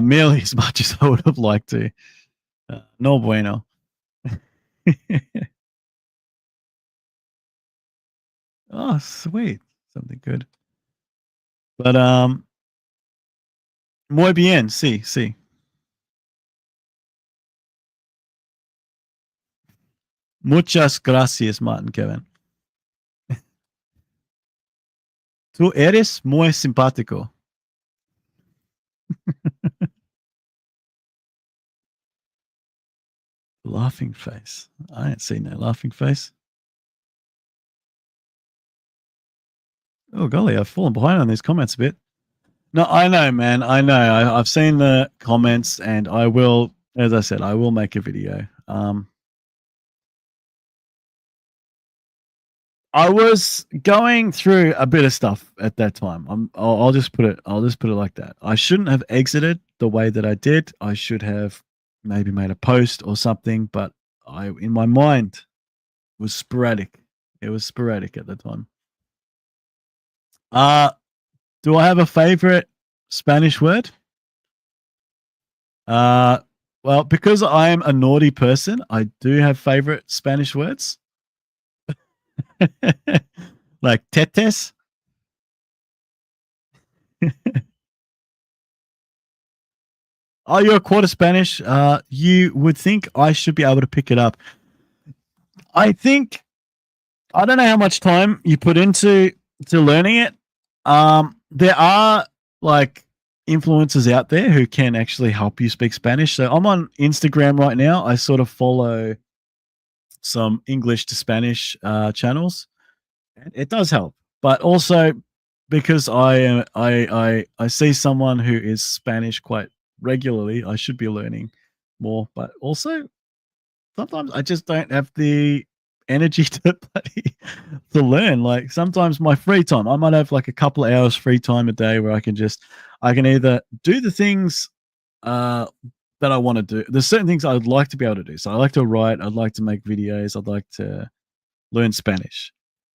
nearly as much as I would have liked to. No bueno. Oh, sweet. Something good. But muy bien. Sí, sí. Muchas gracias, Martin Kevin. Tú eres muy simpático. Laughing face. I ain't seen that laughing face. Oh golly, I've fallen behind on these comments a bit. No, I know, man. I know. I've seen the comments, and I will, as I said, I will make a video. I was going through a bit of stuff at that time. I'll just put it. I'll just put it like that. I shouldn't have exited the way that I did. I should have maybe made a post or something. But in my mind, was sporadic. It was sporadic at the time. Do I have a favorite Spanish word? Well, because I am a naughty person, I do have favorite Spanish words. Like tetes. Oh, you're a quarter Spanish. You would think I should be able to pick it up. I think I don't know how much time you put into learning it. There are like influencers out there who can actually help you speak Spanish. So I'm on Instagram right now. I sort of follow some English to Spanish channels. And it does help, but also because I see someone who is Spanish quite regularly, I should be learning more. But also sometimes I just don't have the energy to learn. Like sometimes my free time, I might have like a couple of hours free time a day where I can either do the things that I want to do. There's certain things I'd like to be able to do. So I like to write, I'd like to make videos, I'd like to learn Spanish.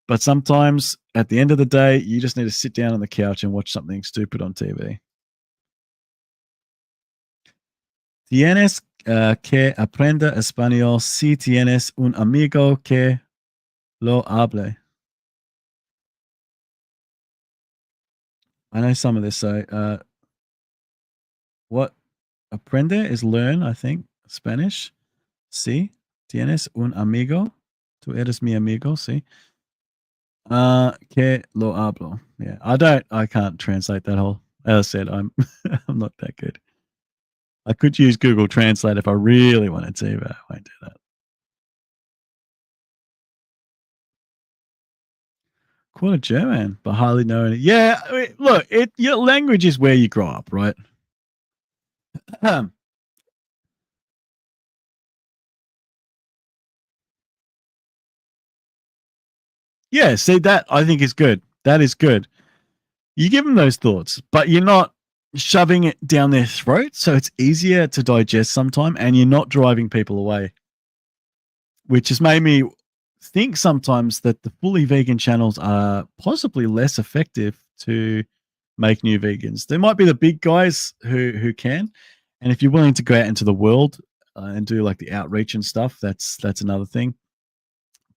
But sometimes at the end of the day, you just need to sit down on the couch and watch something stupid on TV. Tienes que aprender español si tienes un amigo que lo hable. I know some of this. So, what aprende is learn, I think, Spanish. Si tienes un amigo, tú eres mi amigo, si. Que lo hablo. Yeah, I can't translate that whole. As I said, I'm not that good. I could use Google Translate if I really wanted to, but I won't do that. Quarter German, but hardly know any. Yeah, I mean, look, your language is where you grow up, right? Um, yeah, see that I think is good. That is good. You give them those thoughts, but you're not shoving it down their throat, so it's easier to digest sometime, and you're not driving people away, which has made me think sometimes that the fully vegan channels are possibly less effective to make new vegans. There might be the big guys who can, and if you're willing to go out into the world and do like the outreach and stuff, that's another thing.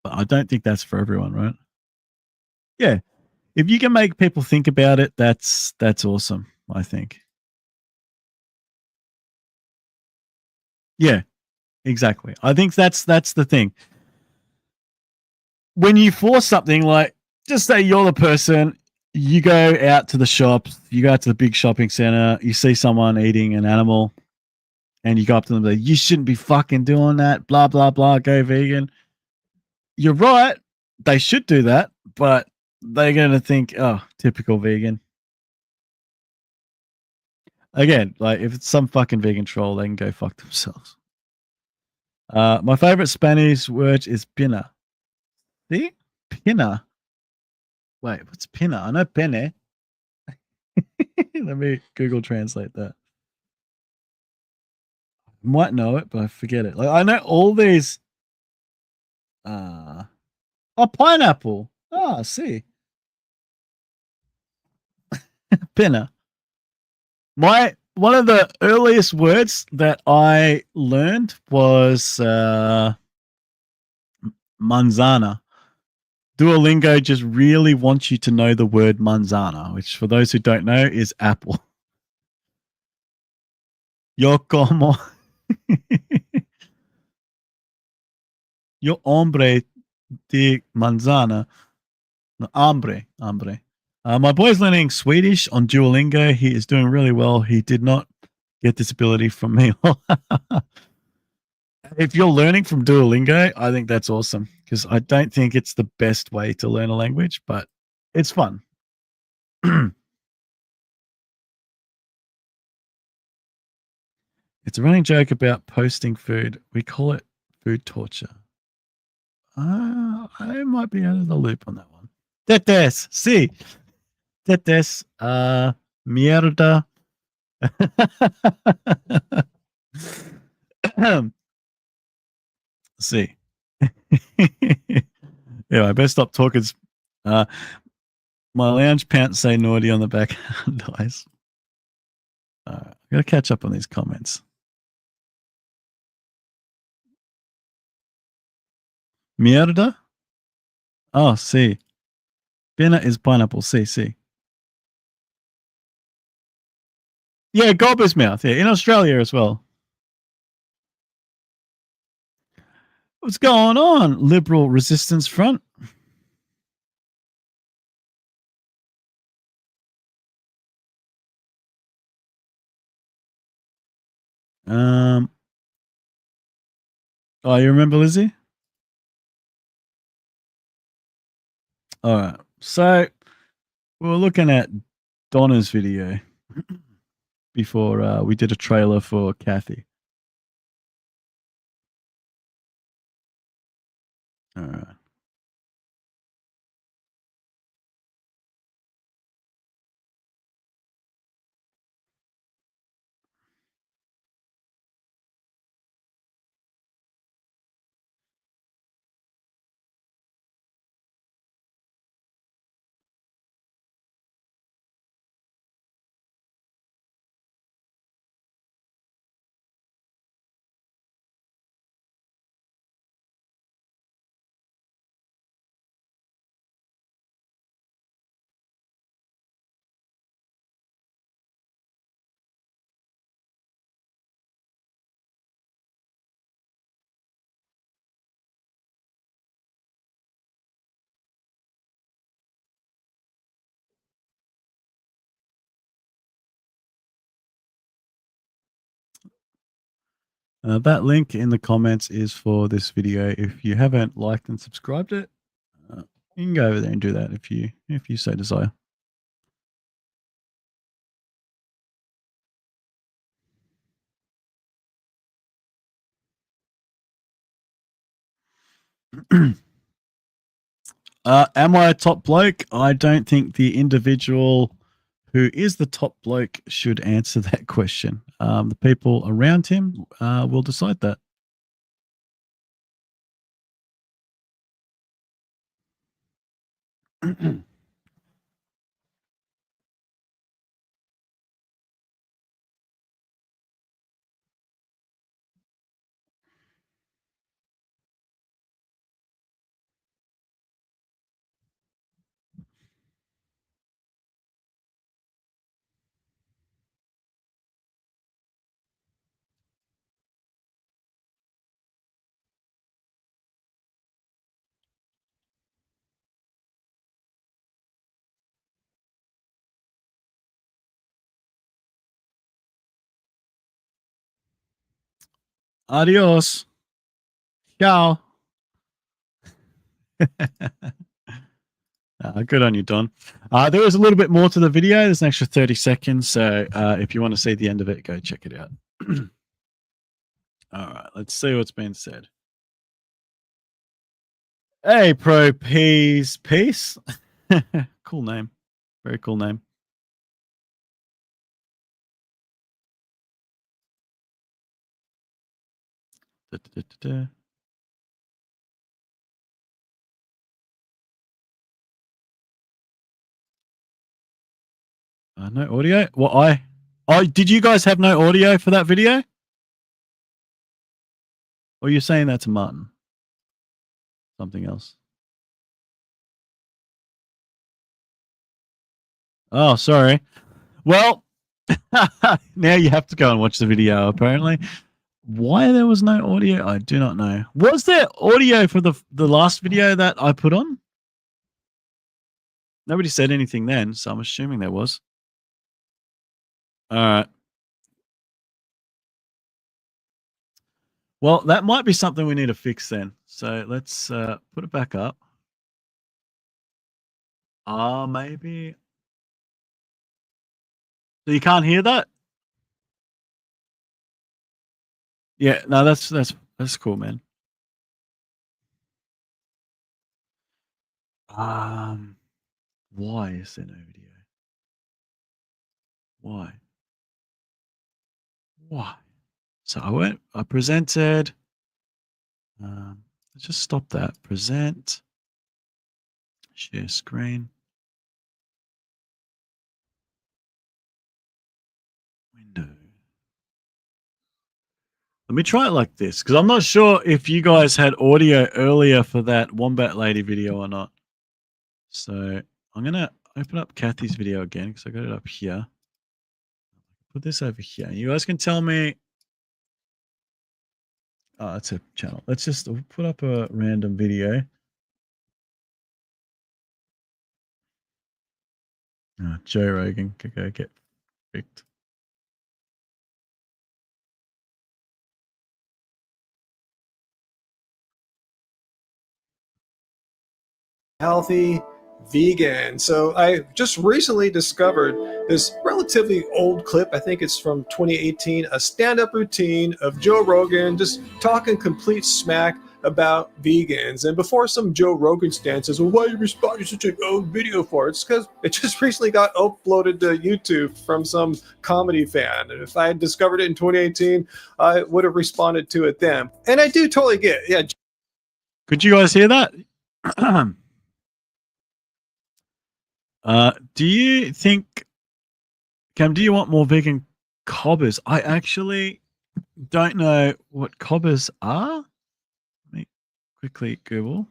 But I don't think that's for everyone, right? Yeah, if you can make people think about it, that's awesome. I think. Yeah, exactly. I think that's the thing. When you force something like, just say you're the person, you go out to the shops, you go out to the big shopping center, you see someone eating an animal, and you go up to them and say, you shouldn't be fucking doing that, blah, blah, blah, go vegan. You're right. They should do that, but they're going to think, oh, typical vegan. Again, like if it's some fucking vegan troll, they can go fuck themselves. My favorite Spanish word is pina. See? Pina. Wait, what's pina? I know pene. Let me Google translate that. Might know it, but I forget it. Like I know all these. Oh, pineapple. Ah, see, pinna. My one of the earliest words that I learned was manzana. Duolingo just really wants you to know the word manzana, which for those who don't know is apple. Yo como. Yo hombre de manzana. No, hambre. My boy's learning Swedish on Duolingo. He is doing really well. He did not get this ability from me. If you're learning from Duolingo, I think that's awesome because I don't think it's the best way to learn a language, but it's fun. It's a running joke about posting food. We call it food torture. I might be out of the loop on that one. Tetes, sí. Tetes, mierda. See. Yeah, I better stop talking. My lounge pants say naughty on the back. Nice. I gotta catch up on these comments. Mierda? Oh, see. Pena is pineapple. See. Yeah, gobber's mouth. Yeah, in Australia as well. What's going on, Liberal Resistance Front? Oh, you remember Lizzie? All right. So we were looking at Donna's video before we did a trailer for Kathy. All right. That link in the comments is for this video. If you haven't liked and subscribed it, you can go over there and do that if you so desire. Am I a top bloke? I don't think the individual who is the top bloke should answer that question. The people around him will decide that. Adios. Ciao. Good on you, Don. There is a little bit more to the video. There's an extra 30 seconds. So if you want to see the end of it, go check it out. All right, let's see what's been said. Hey, Pro Peace. Cool name. Very cool name. Da, da, da, da. No audio. Well, did you guys have no audio for that video? Or you're saying that's Martin? Something else. Oh, sorry. Well, now you have to go and watch the video, apparently. Why there was no audio, I do not know. Was there audio for the last video that I put on? Nobody said anything then, so I'm assuming there was. All right. Well, that might be something we need to fix then. So let's put it back up. Maybe. So you can't hear that? Yeah, no, that's cool, man. Why is there no video? Why? So I presented. Let's just stop that. Present. Share screen. Window. Let me try it like this, because I'm not sure if you guys had audio earlier for that Wombat Lady video or not. So I'm going to open up Kathy's video again, because I got it up here. Put this over here. You guys can tell me. Oh, it's a channel. Let's just put up a random video. Oh, Joe Rogan could go get fricked. Healthy vegan. So I just recently discovered this relatively old clip. I think it's from 2018, a stand-up routine of Joe Rogan just talking complete smack about vegans. And before some Joe Rogan stance says, well, why are you responding to such an old video for? It's because it just recently got uploaded to YouTube from some comedy fan. And if I had discovered it in 2018, I would have responded to it then. And I do totally get it. Yeah. Could you guys hear that? Do you think, Cam, do you want more vegan cobbers? I actually don't know what cobbers are. Let me quickly Google.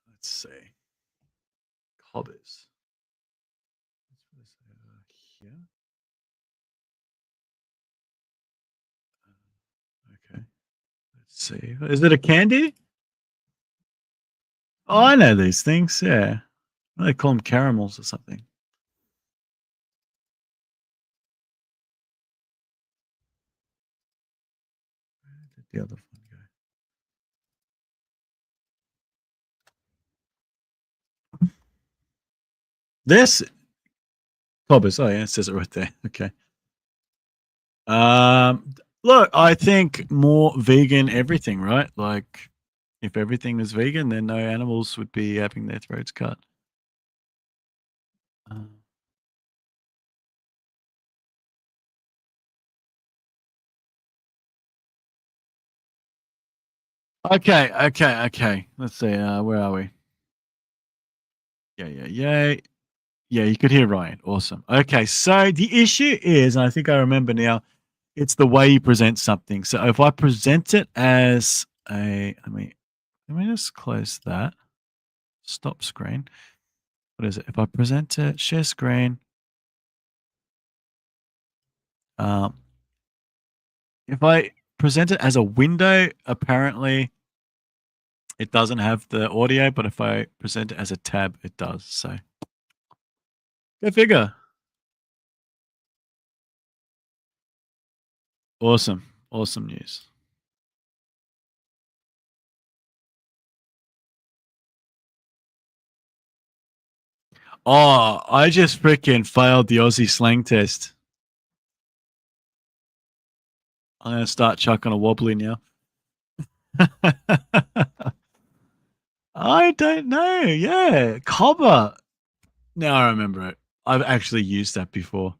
Let's see. Cobbers. Here. Okay. Let's see. Is it a candy? Oh, I know these things. Yeah. They call them caramels or something. Where did the other one go? This cobbers. Oh yeah, it says it right there. Okay. Look, I think more vegan everything, right? Like, if everything was vegan, then no animals would be having their throats cut. Okay. Let's see. Where are we? Yeah. Yeah, you could hear Ryan. Awesome. Okay, so the issue is, and I think I remember now, it's the way you present something. So if I present it as a, let me just close that. Stop screen. What is it? If I present it, share screen. If I present it as a window, apparently it doesn't have the audio, but if I present it as a tab, it does. So go figure. Awesome news. Oh, I just freaking failed the Aussie slang test. I'm going to start chucking a wobbly now. I don't know. Yeah. Cobber. Now I remember it. I've actually used that before.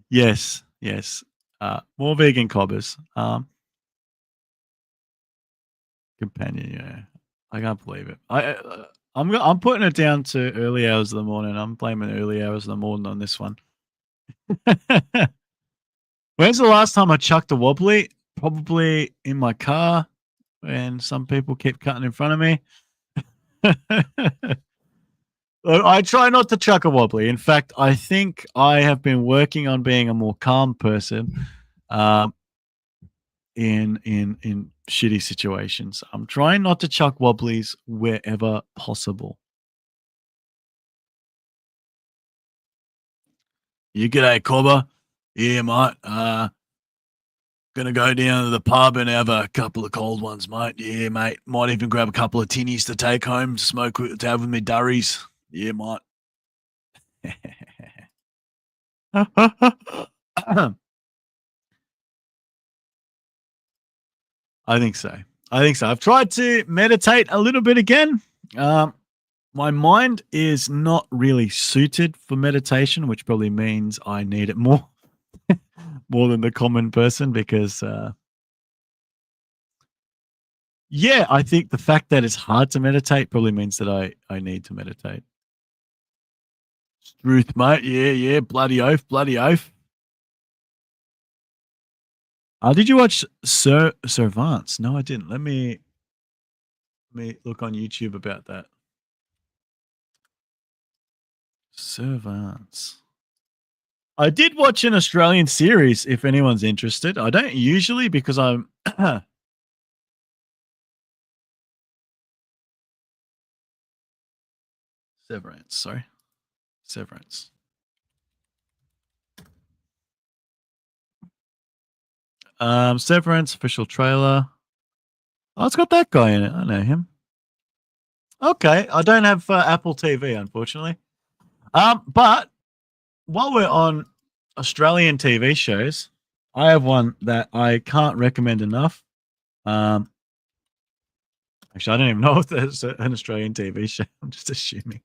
Yes. More vegan cobbers. Companion, yeah. I can't believe it. I'm putting it down to early hours of the morning. I'm blaming early hours of the morning on this one. When's the last time I chucked a wobbly? Probably in my car when some people keep cutting in front of me. I try not to chuck a wobbly. In fact, I think I have been working on being a more calm person in shitty situations. I'm trying not to chuck wobblies wherever possible. You g'day, Cobber. Yeah, mate. Gonna go down to the pub and have a couple of cold ones, mate. Yeah, mate. Might even grab a couple of tinnies to take home to smoke to have with me durries. Yeah, mate. I think so. I've tried to meditate a little bit again. My mind is not really suited for meditation, which probably means I need it more than the common person because Yeah, I think the fact that it's hard to meditate probably means that I need to meditate. Truth, mate. Yeah. Bloody oath. Bloody oath. Did you watch Servants? No, I didn't. Let me look on YouTube about that. Servants. I did watch an Australian series. If anyone's interested, I don't usually because I'm. Severance. Sorry, Severance. Severance official trailer. Oh, it's got that guy in it. I know him. Okay, I don't have Apple TV, unfortunately. But while we're on Australian TV shows, I have one that I can't recommend enough. Actually, I don't even know if there's an Australian TV show. I'm just assuming.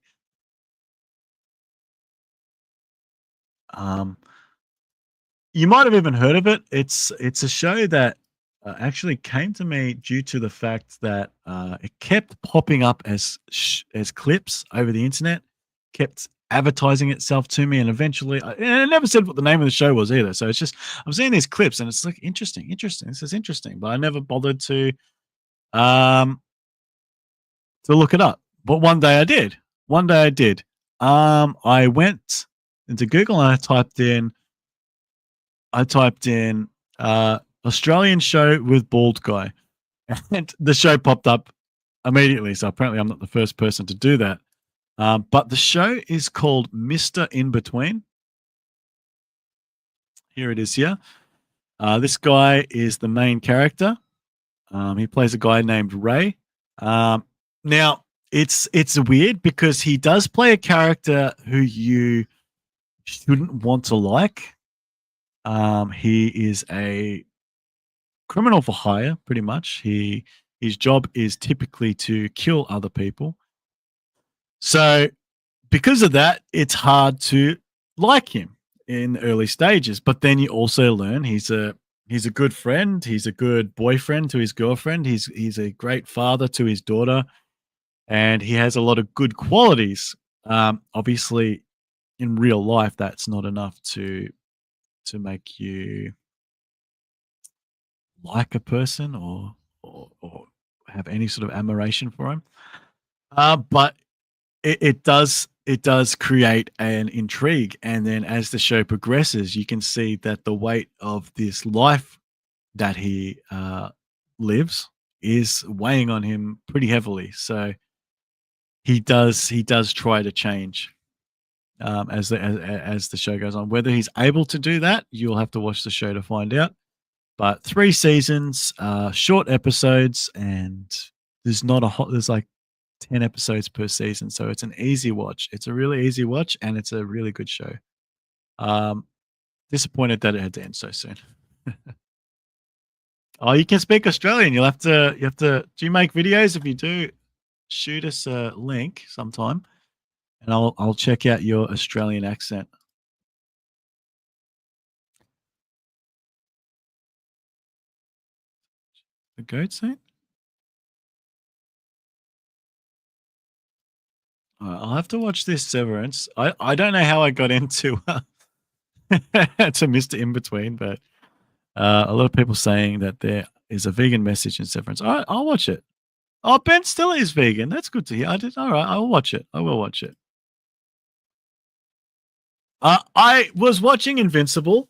You might have even heard of it. It's a show that actually came to me due to the fact that it kept popping up as clips over the internet, kept advertising itself to me, and eventually, and it never said what the name of the show was either. So it's just I'm seeing these clips, and it's like interesting. This is interesting, but I never bothered to look it up. But one day I did. I went into Google and I typed in Australian show with bald guy, and the show popped up immediately. So apparently, I'm not the first person to do that. But the show is called Mr. In Between. Here it is. Here, this guy is the main character. He plays a guy named Ray. Now it's weird because he does play a character who you shouldn't want to like. He is a criminal for hire, pretty much. His job is typically to kill other people. So because of that, it's hard to like him in the early stages. But then you also learn he's a good friend, he's a good boyfriend to his girlfriend, he's a great father to his daughter, and he has a lot of good qualities. Obviously, in real life, that's not enough to make you like a person or have any sort of admiration for him. But it does create an intrigue, and then as the show progresses, you can see that the weight of this life that he lives is weighing on him pretty heavily. So he does try to change as the show goes on. Whether he's able to do that, you'll have to watch the show to find out. But 3 seasons, short episodes, and there's like 10 episodes per season, so it's an easy watch. It's a really easy watch, and it's a really good show. Disappointed that it had to end so soon. Oh, you can speak Australian. You have to. Do you make videos? If you do, shoot us a link sometime, and I'll check out your Australian accent. The goat scene? I'll have to watch this Severance. I don't know how I got into to Mr. In Between, but a lot of people saying that there is a vegan message in Severance. All right, I'll watch it. Oh, Ben still is vegan. That's good to hear. All right, I'll watch it. I will watch it. I was watching Invincible,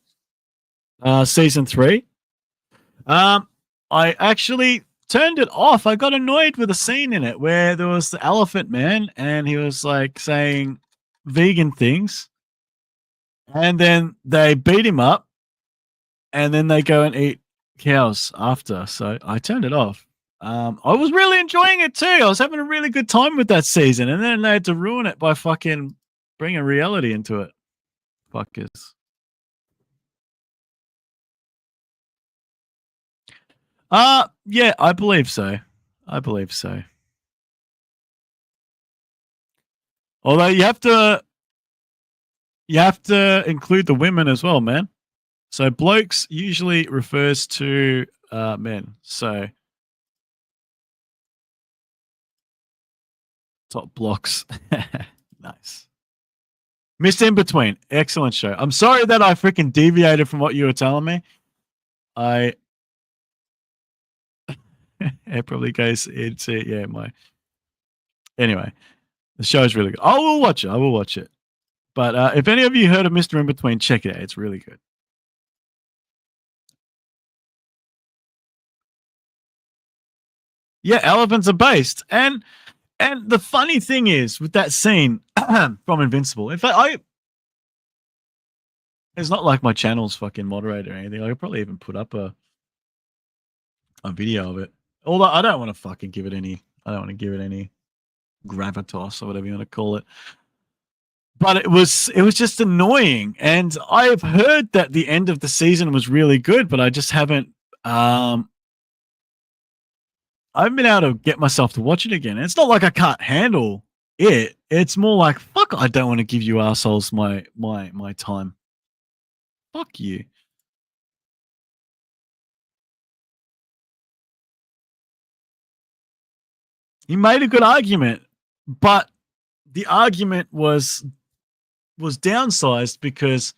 season 3. I actually turned it off. I got annoyed with a scene in it where there was the elephant man and he was like saying vegan things, and then they beat him up, and then they go and eat cows after. So I turned it off. I was really enjoying it too. I was having a really good time with that season, and then they had to ruin it by fucking bringing reality into it. Fuckers. Yeah, I believe so. Although you have to include the women as well, man. So blokes usually refers to men. So Top blocks. Nice. Missed in between. Excellent show. I'm sorry that I freaking deviated from what you were telling me. It probably goes into my. Anyway, the show is really good. I will watch it. I will watch it. But if any of you heard of Mr. In Between, check it out. It's really good. Yeah, elephants are based. And the funny thing is with that scene from Invincible, in fact, it's not like my channel's fucking moderated or anything. I could probably even put up a video of it. Although I don't want to fucking give it any gravitas or whatever you want to call it. But it was just annoying. And I've heard that the end of the season was really good, but I just haven't I haven't been able to get myself to watch it again. And it's not like I can't handle it. It's more like, fuck, I don't want to give you assholes my time. Fuck you. He made a good argument, but the argument was downsized because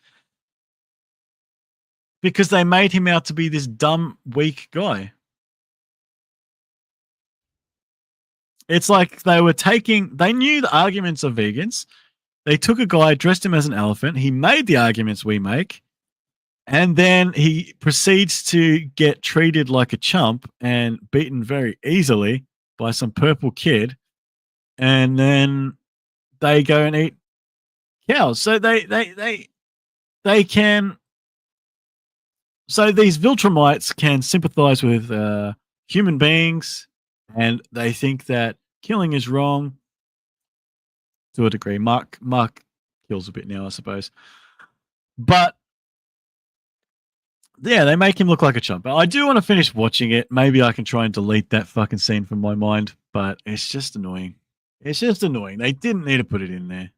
they made him out to be this dumb, weak guy. It's like they knew the arguments of vegans. They took a guy, dressed him as an elephant. He made the arguments we make. And then he proceeds to get treated like a chump and beaten very easily by some purple kid. And then they go and eat cows. So they can. So these Viltrumites can sympathize with human beings, and they think that killing is wrong to a degree. Mark kills a bit now, I suppose. But yeah, they make him look like a chump. I do want to finish watching it. Maybe I can try and delete that fucking scene from my mind, but it's just annoying. It's just annoying. They didn't need to put it in there.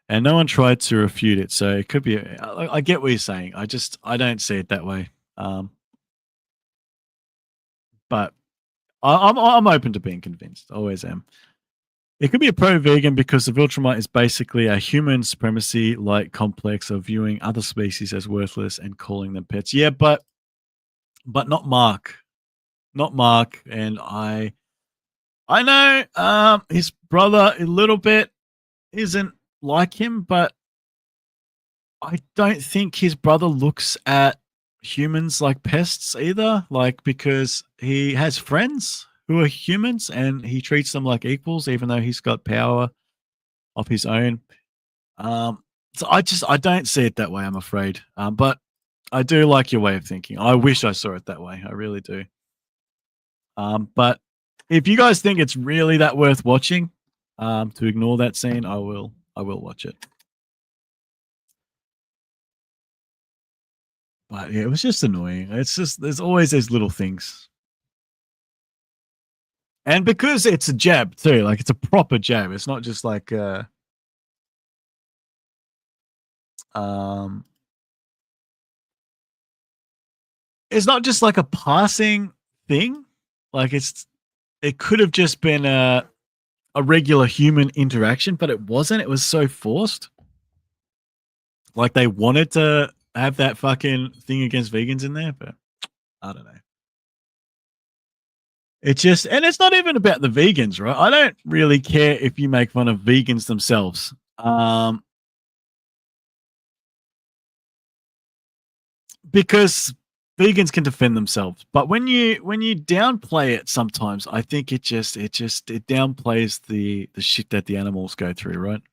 And no one tried to refute it, so it could be. I get what you're saying. I don't see it that way. But I'm open to being convinced. Always am. It could be a pro-vegan because the Viltrumite is basically a human supremacy-like complex of viewing other species as worthless and calling them pets. Yeah, but not Mark. Not Mark. And I know his brother a little bit isn't like him, but I don't think his brother looks at humans like pests either. Like, because he has friends who are humans and he treats them like equals, even though he's got power of his own. So I don't see it that way, I'm afraid. But I do like your way of thinking. I wish I saw it that way. I really do. But if you guys think it's really that worth watching, to ignore that scene, I will watch it. But yeah, it was just annoying. It's just, there's always those little things. And because it's a jab too, like it's a proper jab. It's not just like it's not just like a passing thing. Like it could have just been a regular human interaction, but it wasn't. It was so forced. Like they wanted to have that fucking thing against vegans in there, but I don't know. It's just, and it's not even about the vegans, right? I don't really care if you make fun of vegans themselves. Because vegans can defend themselves. But when you downplay it sometimes, I think it downplays the shit that the animals go through, right?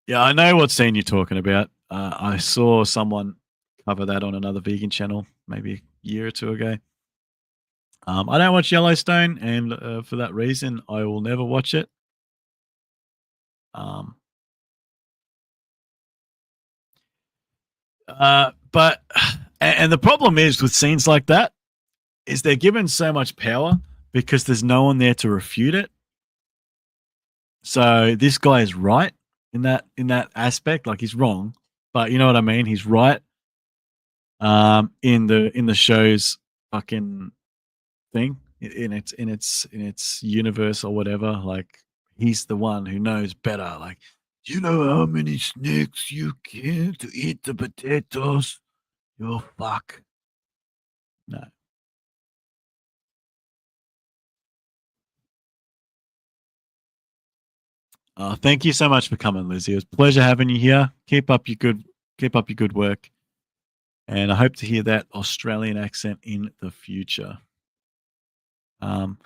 Yeah, I know what scene you're talking about. I saw someone cover that on another vegan channel maybe a year or two ago. I don't watch Yellowstone, and for that reason, I will never watch it. But and the problem is with scenes like that is they're given so much power because there's no one there to refute it. So this guy is right in that aspect. Like, he's wrong, but you know what I mean? He's right. in the show's fucking thing in its universe or whatever. Like he's the one who knows better. Like, you know how many snakes you kill to eat the potatoes? You fuck. No. Thank you so much for coming, Lizzie. It was a pleasure having you here. Keep up your good work. And I hope to hear that Australian accent in the future. Um,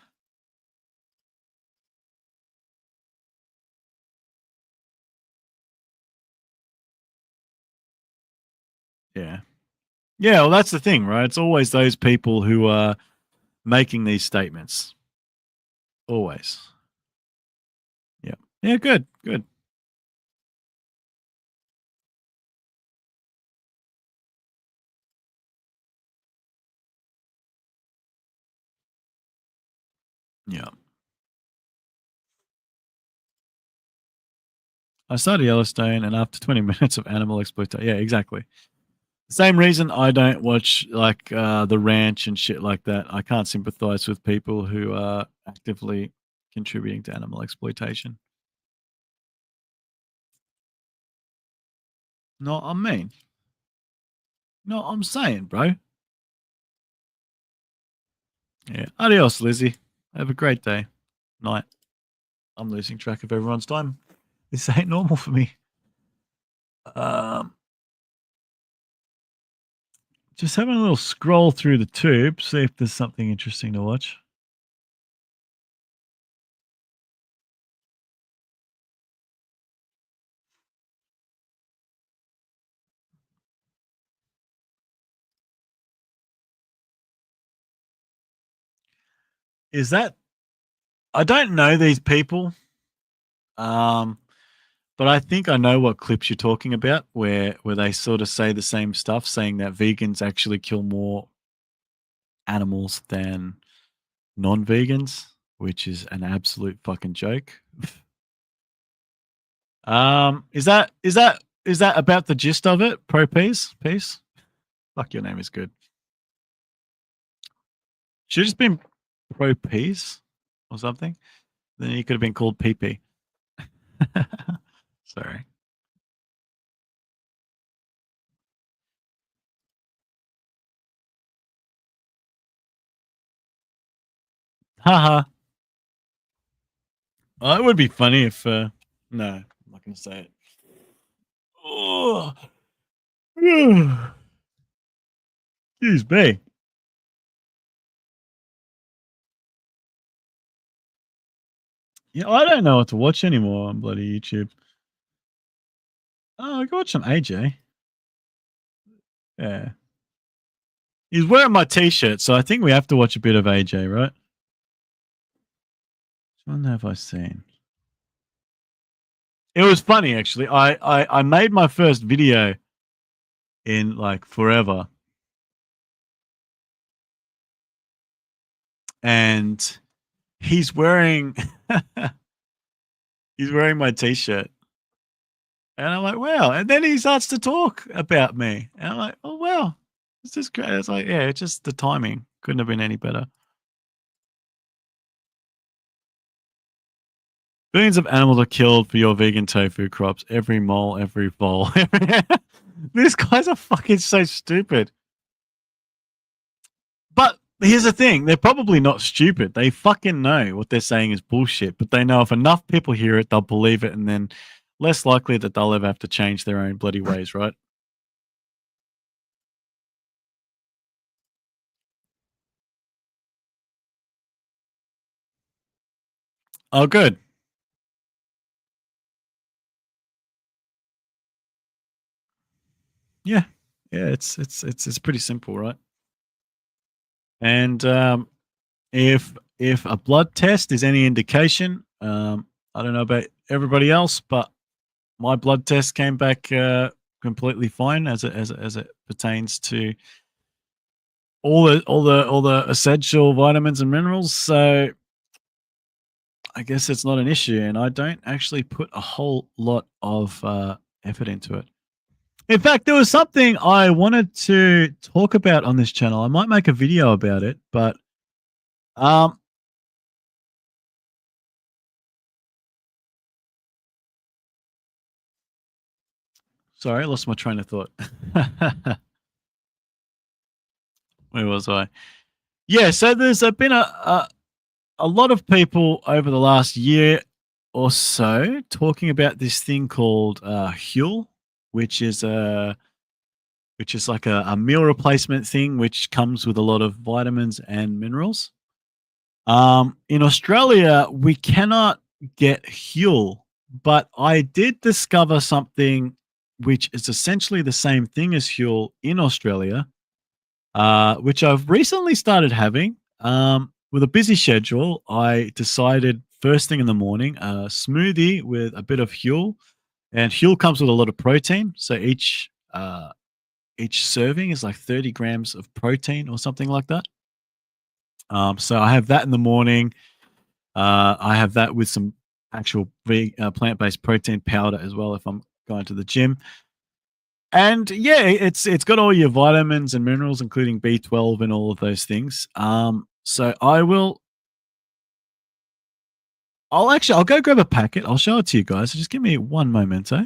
yeah. Yeah, well, that's the thing, right? It's always those people who are making these statements. Always. Yeah. Yeah, good. Good. Yeah. I started Yellowstone, and after 20 minutes of animal exploitation, yeah, exactly. Same reason I don't watch like The Ranch and shit like that. I can't sympathize with people who are actively contributing to animal exploitation. No, I mean, no, I'm saying, bro. Yeah. Adios, Lizzie. Have a great day. Night. I'm losing track of everyone's time. This ain't normal for me. Um, just having a little scroll through the tube, see if there's something interesting to watch. Is that? I don't know these people, um, but I think I know what clips you're talking about, where they sort of say the same stuff, saying that vegans actually kill more animals than non-vegans, which is an absolute fucking joke. Is that about the gist of it? Pro peace? Peace? Fuck, your name is good. Should have just been pro peace or something. Then he could have been called PP. Sorry. Haha. Oh, it would be funny if no, I'm not gonna say it. Oh. Excuse me. Yeah, I don't know what to watch anymore on bloody YouTube. Oh, I can watch some AJ. Yeah. He's wearing my t-shirt, so I think we have to watch a bit of AJ, right? Which one have I seen? It was funny actually. I made my first video in like forever. And he's wearing he's wearing my t-shirt. And I'm like, wow. And then he starts to talk about me. And I'm like, oh wow. This is great. It's like, yeah, it's just the timing. Couldn't have been any better. Billions of animals are killed for your vegan tofu crops. Every mole, every vole. These guys are fucking so stupid. But here's the thing, they're probably not stupid. They fucking know what they're saying is bullshit, but they know if enough people hear it, they'll believe it, and then less likely that they'll ever have to change their own bloody ways, right? Oh, good. Yeah. Yeah, it's pretty simple, right? And if a blood test is any indication, I don't know about everybody else, but my blood test came back completely fine as it pertains to all the essential vitamins and minerals. So I guess it's not an issue, and I don't actually put a whole lot of effort into it. In fact, there was something I wanted to talk about on this channel. I might make a video about it, but um, sorry, I lost my train of thought. Where was I? Yeah, so there's been a lot of people over the last year or so talking about this thing called Huel, which is like a meal replacement thing, which comes with a lot of vitamins and minerals. In Australia, we cannot get Huel, but I did discover something which is essentially the same thing as Huel in Australia, which I've recently started having. With a busy schedule, I decided first thing in the morning a smoothie with a bit of Huel, and Huel comes with a lot of protein. So each serving is like 30 grams of protein or something like that. So I have that in the morning. I have that with some actual plant-based protein powder as well if I'm going to the gym. And yeah, it's got all your vitamins and minerals, including B12 and all of those things. So I'll go grab a packet. I'll show it to you guys. So just give me one momento.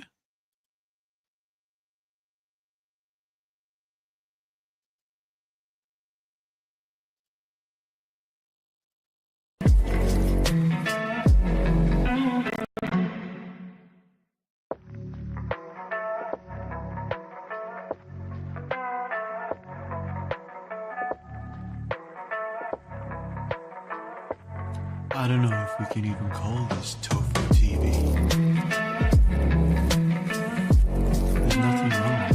I don't know if we can even call this Tofu TV. There's nothing wrong.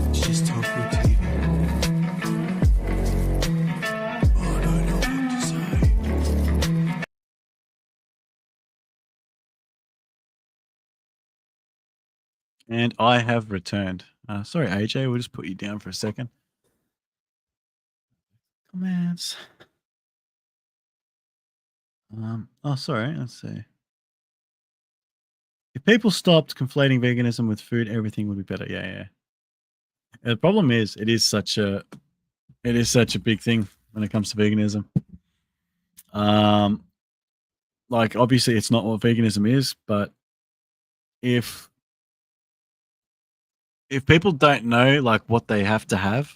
It's just Tofu TV. I don't know what to say. And I have returned. Sorry, AJ, we'll just put you down for a second. Comments. Oh, sorry. Let's see. If people stopped conflating veganism with food, everything would be better. Yeah. The problem is, it is such a big thing when it comes to veganism. Like obviously, it's not what veganism is, but if people don't know like what they have to have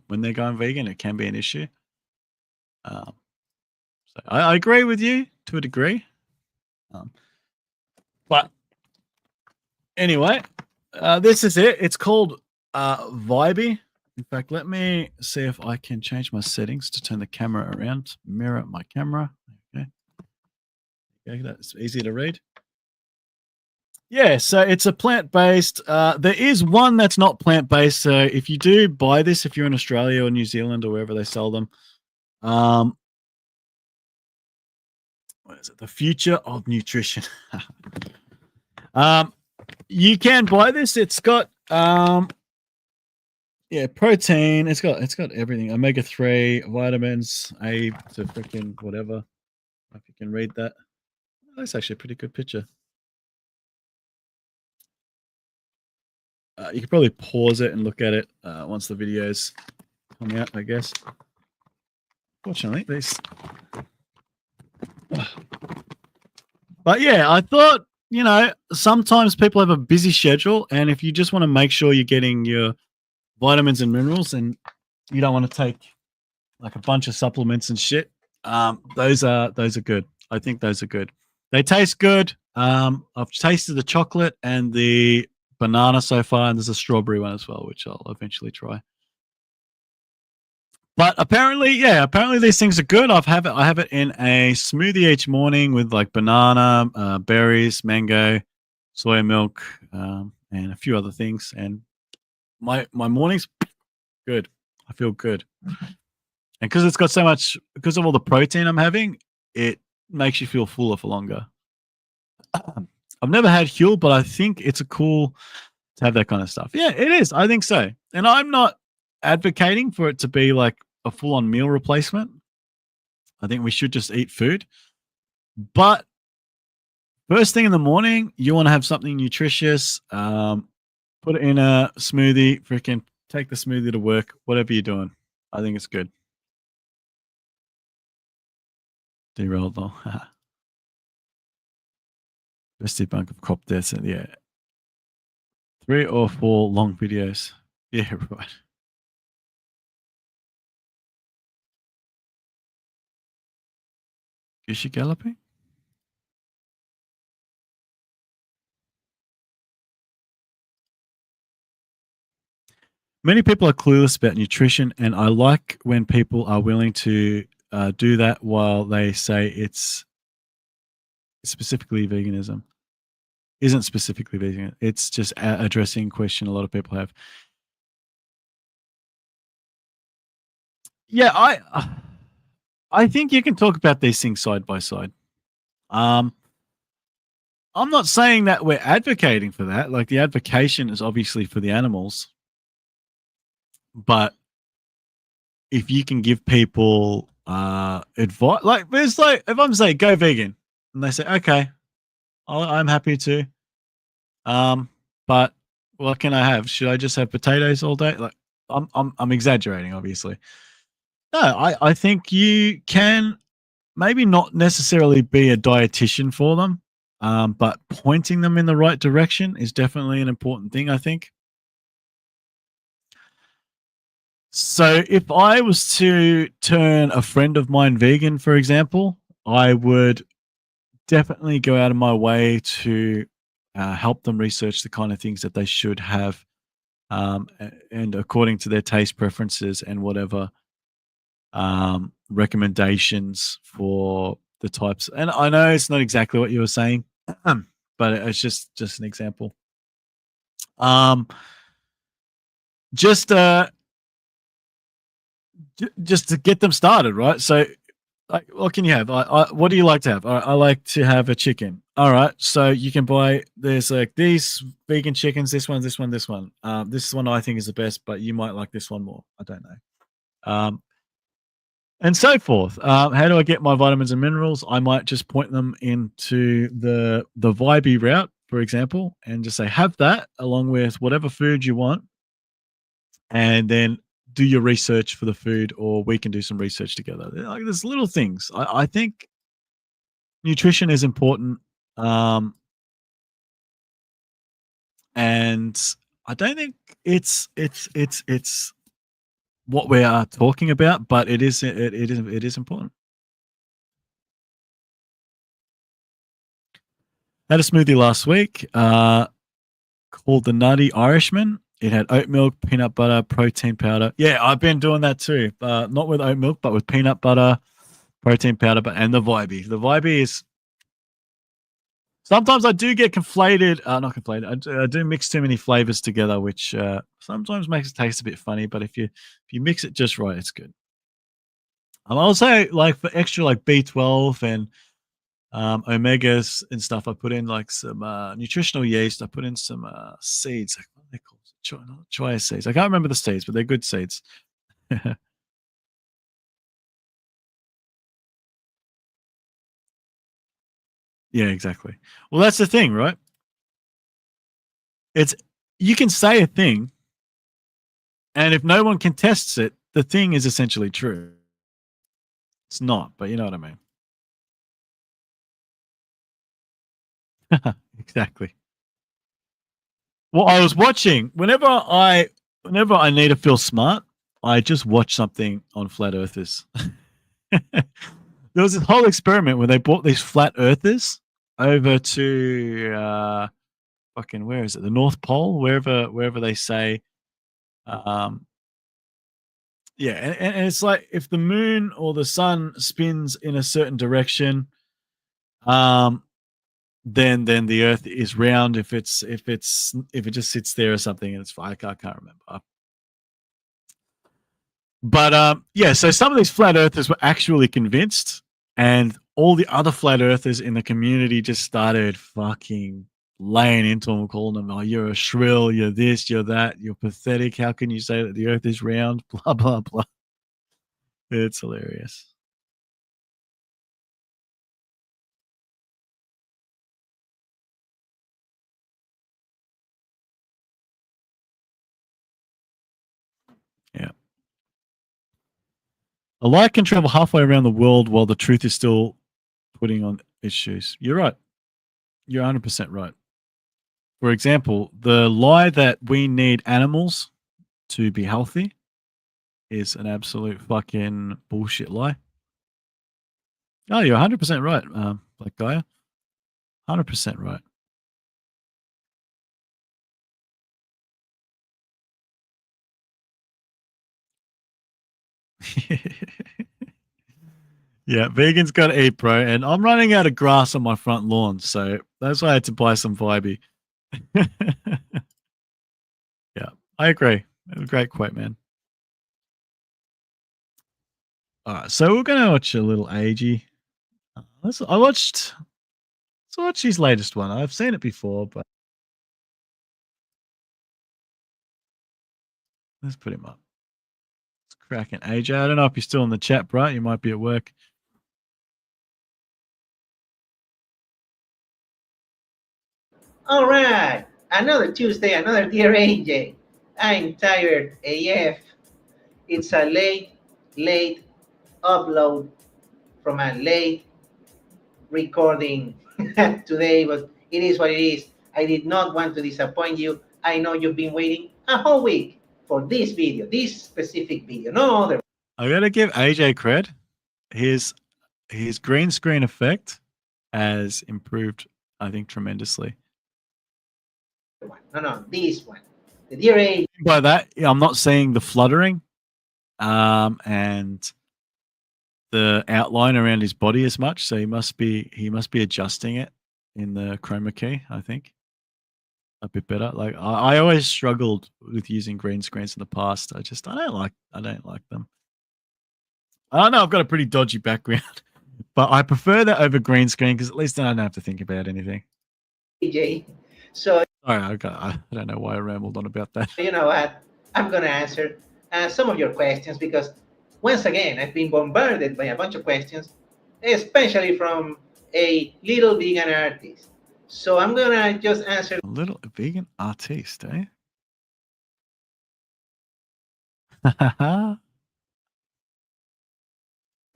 when they're going vegan, it can be an issue. So I agree with you to a degree. But anyway, this is it. It's called Vibey. In fact, let me see if I can change my settings to turn the camera around, mirror my camera. Okay, that's easy to read. Yeah, so it's a plant-based. There is one that's not plant-based. So if you do buy this, if you're in Australia or New Zealand or wherever they sell them, what is it? The future of nutrition. You can buy this. It's got protein. It's got everything. Omega-3, vitamins, A to freaking whatever. If you can read that. That's actually a pretty good picture. You could probably pause it and look at it once the videos come out, I guess. Fortunately, these. But yeah, I thought, sometimes people have a busy schedule, and if you just want to make sure you're getting your vitamins and minerals, and you don't want to take like a bunch of supplements and shit, those are good. I think those are good. They taste good. I've tasted the chocolate and the banana so far, and there's a strawberry one as well, which I'll eventually try. But apparently these things are good. I have it in a smoothie each morning with like banana, berries, mango, soy milk, and a few other things. And my mornings good. I feel good. And because it's got so much, because of all the protein I'm having, it makes you feel fuller for longer. I've never had Huel, but I think it's cool to have that kind of stuff. Yeah, it is. I think so. And I'm not advocating for it to be like a full-on meal replacement. I think we should just eat food. But First thing in the morning, you want to have something nutritious. Put it in a smoothie. Freaking take the smoothie to work. Whatever you're doing, I think it's good. Derailed though. Best debunk of crop deaths. Yeah, 3 or 4 long videos. Yeah, right. Is she galloping? Many people are clueless about nutrition, and I like when people are willing to do that while they say it's specifically veganism. Isn't specifically vegan. It's just addressing question a lot of people have. Yeah, I think you can talk about these things side by side. I'm not saying that we're advocating for that. Like the advocation is obviously for the animals, but if you can give people advice, like it's like if I'm saying go vegan, and they say okay, I'm happy to, but what can I have? Should I just have potatoes all day? Like I'm exaggerating, obviously. No, I think you can maybe not necessarily be a dietitian for them, but pointing them in the right direction is definitely an important thing, I think. So if I was to turn a friend of mine vegan, for example, I would definitely go out of my way to help them research the kind of things that they should have, and according to their taste preferences and whatever recommendations for the types. And I know it's not exactly what you were saying, but it's just an example. Um, just just to get them started, right? So, like, what can you have? What do you like to have? I like to have a chicken. All right, so you can buy. There's like these vegan chickens. This one, this one, this one. This one I think is the best, but you might like this one more. I don't know. And so forth. How do I get my vitamins and minerals? I might just point them into the Vibey route, for example, and just say have that along with whatever food you want, and then do your research for the food, or we can do some research together. Like there's little things. I think nutrition is important, and I don't think it's what we are talking about, but it is important. Had a smoothie last week called the Nutty Irishman. It had oat milk, peanut butter, protein powder. Yeah, I've been doing that too. Not with oat milk, but with peanut butter, protein powder, and the Vibey. The Vibey is sometimes I do get conflated. Not conflated. I do mix too many flavors together, which sometimes makes it taste a bit funny. But if you mix it just right, it's good. I'll say like for extra like B12 and omegas and stuff, I put in like some nutritional yeast. I put in some seeds. Like what are they called? Chia seeds. I can't remember the seeds, but they're good seeds. Yeah, exactly. Well, that's the thing, right? It's you can say a thing, and if no one contests it, the thing is essentially true. It's not, but you know what I mean. Exactly. Well, I was watching whenever I need to feel smart, I just watch something on flat earthers. There was this whole experiment where they brought these flat earthers over to fucking where is it? The North Pole, wherever they say. Um, yeah, and it's like if the moon or the sun spins in a certain direction, um, then the Earth is round. If it just sits there or something, and it's I can't remember. But yeah, so some of these flat earthers were actually convinced, and all the other flat earthers in the community just started fucking laying into them, calling them, "Oh, you're a shrill, you're this, you're that, you're pathetic. How can you say that the Earth is round?" Blah blah blah. It's hilarious. A lie can travel halfway around the world while the truth is still putting on its shoes. You're right. You're 100% right. For example, the lie that we need animals to be healthy is an absolute fucking bullshit lie. Oh, you're 100% right, Black Gaia. 100% right. Yeah, vegans got to eat, bro. And I'm running out of grass on my front lawn, so that's why I had to buy some Vibey. Yeah, I agree. A great quote, man. All right, so we're gonna watch a little agey. Let's watch his latest one. I've seen it before, but let's put him up. It's cracking AJ. I don't know if you're still in the chat, bro. You might be at work. All right, another Tuesday, another Dear AJ. I'm tired AF. It's a late upload from a late recording today, but it is what it is. I did not want to disappoint you. I know you've been waiting a whole week for this video, this specific video, no other. I gotta give AJ cred. His green screen effect has improved, I think, tremendously. No, this one. The Dear AJ. By that, I'm not seeing the fluttering, and the outline around his body as much. So he must be adjusting it in the chroma key, I think, a bit better. Like I always struggled with using green screens in the past. I don't like them. I don't know. I've got a pretty dodgy background, but I prefer that over green screen because at least then I don't have to think about anything. AJ. So I don't know why I rambled on about that. you know what? I'm gonna answer some of your questions because once again I've been bombarded by a bunch of questions, especially from a little vegan artist. So I'm gonna just answer A little vegan artiste, eh?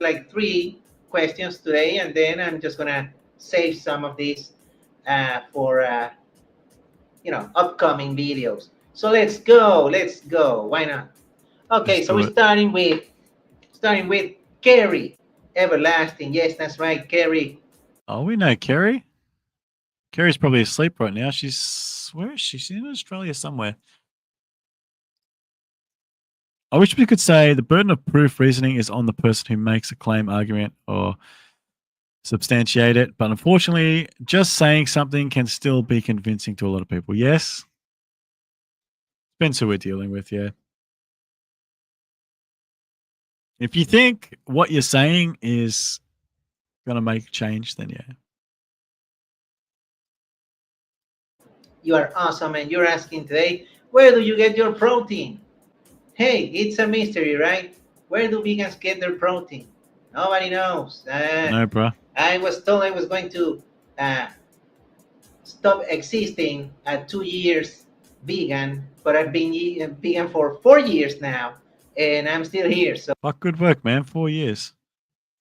like 3 questions today, and then I'm just gonna save some of these for upcoming videos. So let's go. Why not? Okay, Let's so do we're it. starting with Kerry Everlasting. Yes, that's right, Kerry. Oh, we know Kerry. Kerry's probably asleep right now. Where is she? She's in Australia somewhere. I wish we could say the burden of proof reasoning is on the person who makes a claim, argument, or substantiate it. But unfortunately, just saying something can still be convincing to a lot of people. Yes. Depends who we're dealing with, yeah. If you think what you're saying is going to make change, then yeah. You are awesome, and you're asking today, where do you get your protein? Hey, it's a mystery, right? Where do vegans get their protein? Nobody knows. No, bro. I was told I was going to stop existing at 2 years vegan, but I've been vegan for 4 years now, and I'm still here. So Fuck, good work, man. 4 years.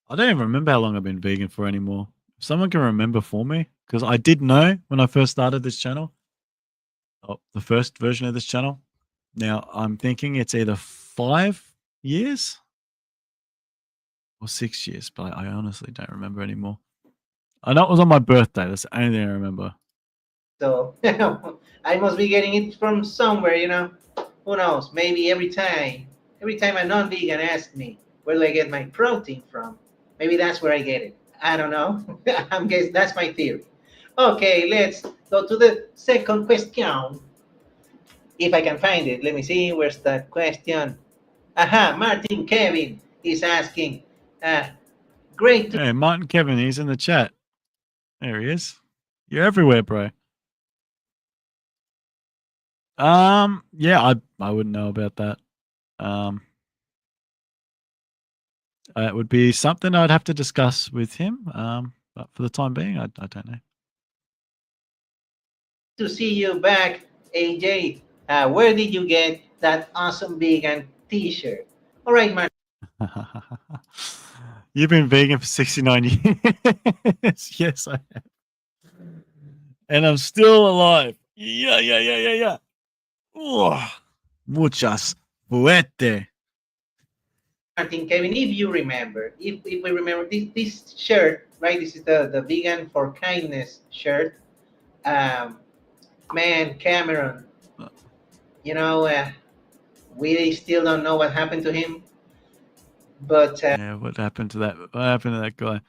I don't even remember how long I've been vegan for anymore. If someone can remember for me, because I did know when I first started this channel, the first version of this channel. Now I'm thinking it's either 5 years or 6 years, but I honestly don't remember anymore. I know it was on my birthday. That's the only thing I remember. So I must be getting it from somewhere, Who knows? Maybe every time a non-vegan asks me, where do I get my protein from? Maybe that's where I get it. I don't know. I'm guessing that's my theory. Okay, let's go to the second question. If I can find it, let me see. Where's that question? Aha, Martin Kevin is asking. Great to Hey, Martin Kevin, he's in the chat. There he is. You're everywhere, bro. Yeah, I wouldn't know about that. It would be something I'd have to discuss with him. But for the time being, I don't know. to see you back, AJ. Where did you get that awesome vegan T-shirt? All right, Martin. You've been vegan for 69 years. Yes, I have. And I'm still alive. Yeah. Oh, muchas fuerte. Martin, Kevin, if you remember, if we remember this shirt, right? This is the Vegan for Kindness shirt. Man, Cameron, you know, we still don't know what happened to him. But Yeah, what happened to that? What happened to that guy?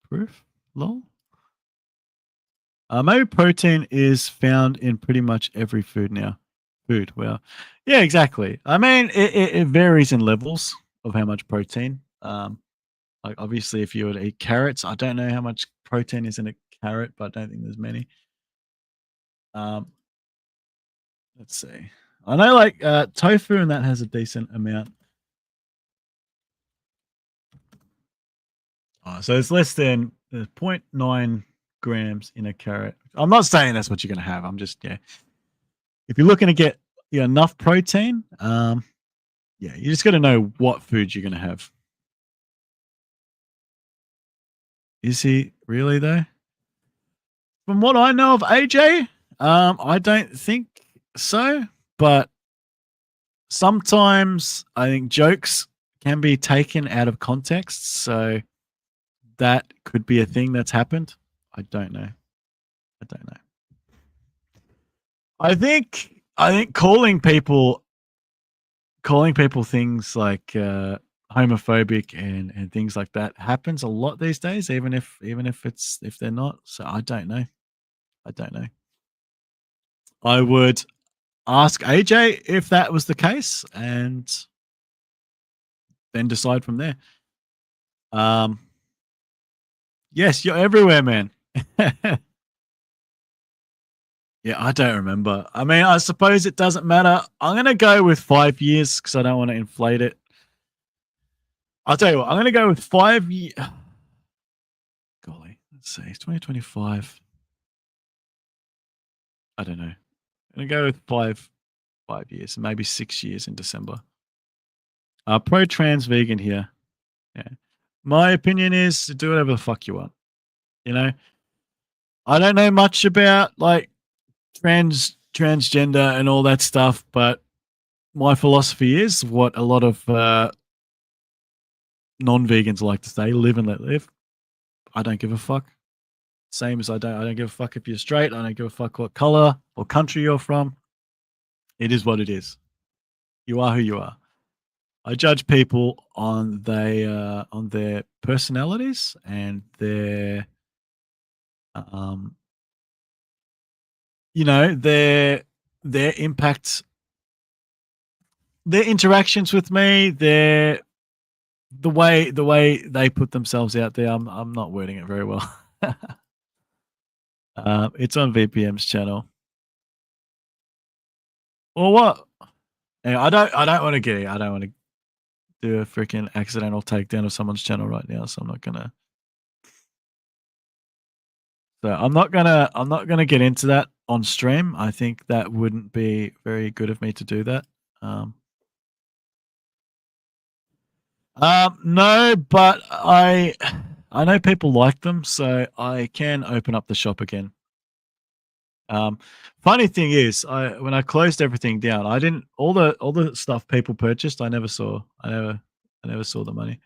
Proof? Lol? Maybe protein is found in pretty much every food now. Food, well, yeah, exactly. I mean, it varies in levels of how much protein. Like obviously, if you were to eat carrots, I don't know how much protein is in a carrot, but I don't think there's many. Let's see. I know, like tofu, and that has a decent amount. So it's less than 0.9 grams in a carrot. I'm not saying that's what you're going to have. I'm just, yeah. If you're looking to get enough protein, yeah, you just got to know what food you're going to have. Is he really, though? From what I know of AJ, I don't think so. But sometimes I think jokes can be taken out of context. So that could be a thing that's happened. I don't know. I think calling people things like homophobic and things like that happens a lot these days, even if they're not. So I don't know. I would ask AJ if that was the case and then decide from there. Yes, you're everywhere, man. Yeah, I don't remember. I mean, I suppose it doesn't matter. I'm going to go with 5 years because I don't want to inflate it. I'll tell you what, I'm going to go with 5 years. Golly, let's see. It's 2025. I don't know. I'm going to go with 5 years, maybe 6 years in December. Pro-trans vegan here. Yeah. My opinion is to do whatever the fuck you want. You know? I don't know much about, like, transgender and all that stuff, but my philosophy is what a lot of non-vegans like to say: live and let live. I don't give a fuck. Same as I don't give a fuck if you're straight. I don't give a fuck what color or country you're from. It is what it is. You are who you are. I judge people on their personalities and their their impact, their interactions with me, the way they put themselves out there. I'm not wording it very well. It's on VPM's channel. Or what? Anyway, I don't want to get it. I don't want to do a freaking accidental takedown of someone's channel right now, so I'm not gonna. So I'm not gonna get into that on stream. I think that wouldn't be very good of me to do that. No, but I know people like them, so I can open up the shop again. Funny thing is, when I closed everything down, I didn't all the stuff people purchased. I never saw. I never saw the money.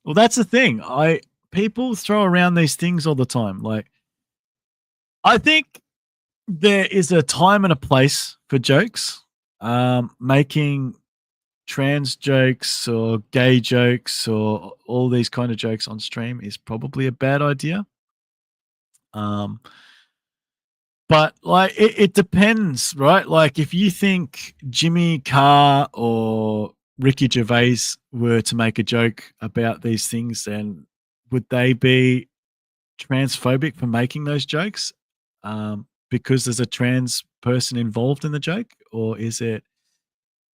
Well, that's the thing. People throw around these things all the time. Like, I think there is a time and a place for jokes. Making trans jokes or gay jokes or all these kind of jokes on stream is probably a bad idea. But like it depends, right? Like if you think Jimmy Carr or Ricky Gervais were to make a joke about these things, then would they be transphobic for making those jokes? Because there's a trans person involved in the joke, or is it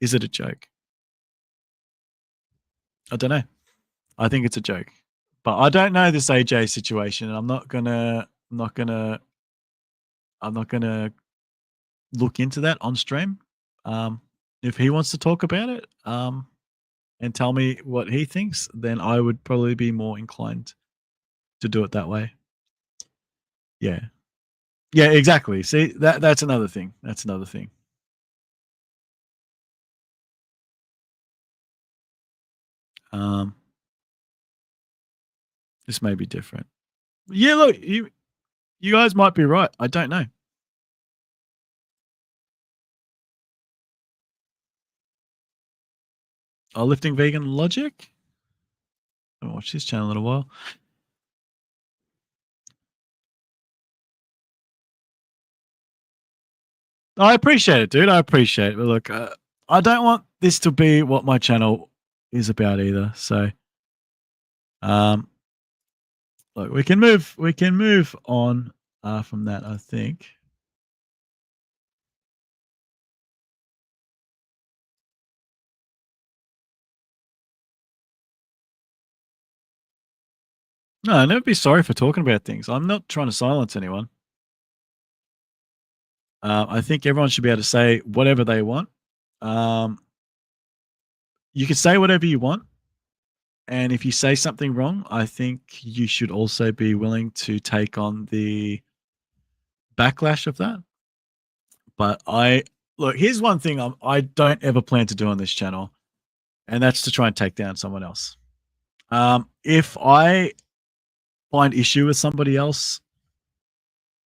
a joke? I don't know. I think it's a joke, but I don't know this AJ situation, and I'm not gonna look into that on stream. If he wants to talk about it, and tell me what he thinks, then I would probably be more inclined to do it that way. Yeah. Yeah, exactly. See, that's another thing. That's another thing. Um, this may be different. Yeah, look, you guys might be right. I don't know. Oh, Lifting Vegan Logic? I haven't watched his channel in a while. I appreciate it, dude. I appreciate it. But look, I don't want this to be what my channel is about either. So, look, we can move on from that, I think. No, never be sorry for talking about things. I'm not trying to silence anyone. I think everyone should be able to say whatever they want. You can say whatever you want. And if you say something wrong, I think you should also be willing to take on the backlash of that. But look, here's one thing I don't ever plan to do on this channel, and that's to try and take down someone else. If I find issue with somebody else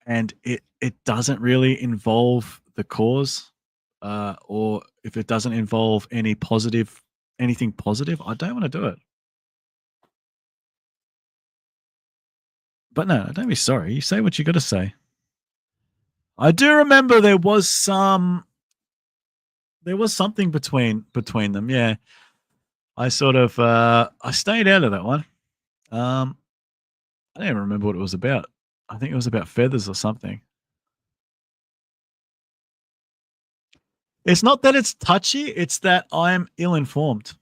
and it doesn't really involve the cause, or if it doesn't involve anything positive, I don't want to do it. But no, don't be sorry. You say what you got to say. I do remember there was something between them. Yeah, I sort of I stayed out of that one. I don't even remember what it was about. I think it was about feathers or something. It's not that it's touchy, it's that I'm ill-informed.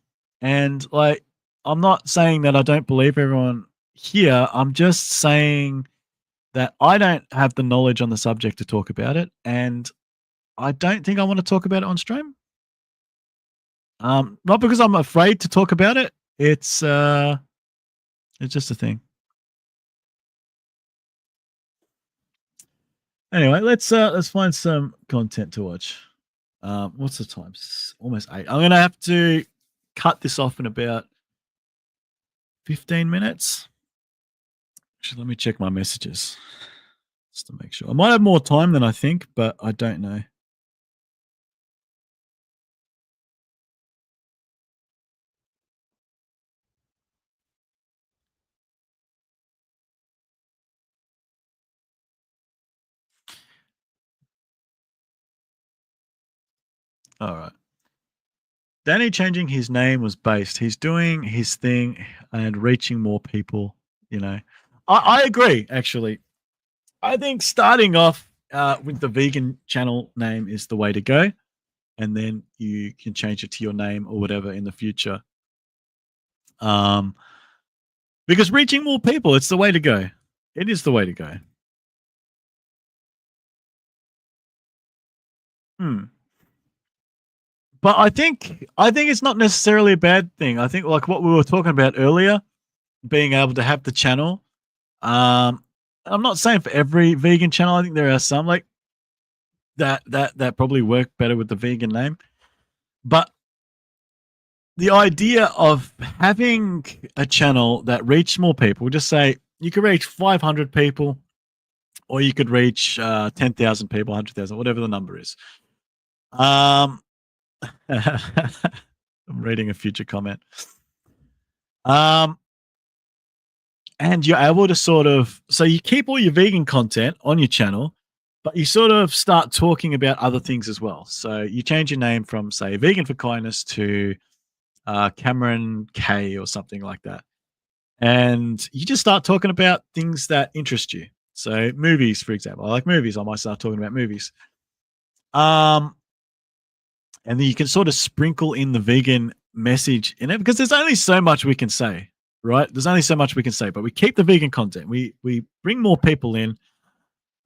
And like, I'm not saying that I don't believe everyone here. I'm just saying that I don't have the knowledge on the subject to talk about it, and I don't think I want to talk about it on stream. Not because I'm afraid to talk about it. It's just a thing. Anyway, let's find some content to watch. What's the time? It's almost 8. I'm gonna have to cut this off in about 15 minutes. Actually, let me check my messages just to make sure. I might have more time than I think, but I don't know. All right. Danny changing his name was based. He's doing his thing and reaching more people, you know. I agree, actually. I think starting off with the vegan channel name is the way to go. And then you can change it to your name or whatever in the future. Because reaching more people, it's the way to go. It is the way to go. But I think it's not necessarily a bad thing. I think like what we were talking about earlier, being able to have the channel. I'm not saying for every vegan channel. I think there are some like that probably work better with the vegan name. But the idea of having a channel that reaches more people, just say you could reach 500 people, or you could reach 10,000 people, 100,000, whatever the number is. I'm reading a future comment. And you're able to sort of, so you keep all your vegan content on your channel, but you sort of start talking about other things as well. So you change your name from, say, Vegan for Kindness to Cameron K or something like that. And you just start talking about things that interest you. So movies, for example. I like movies. I might start talking about movies. And then you can sort of sprinkle in the vegan message in it, because there's only so much we can say, right? There's only so much we can say, but we keep the vegan content. We bring more people in.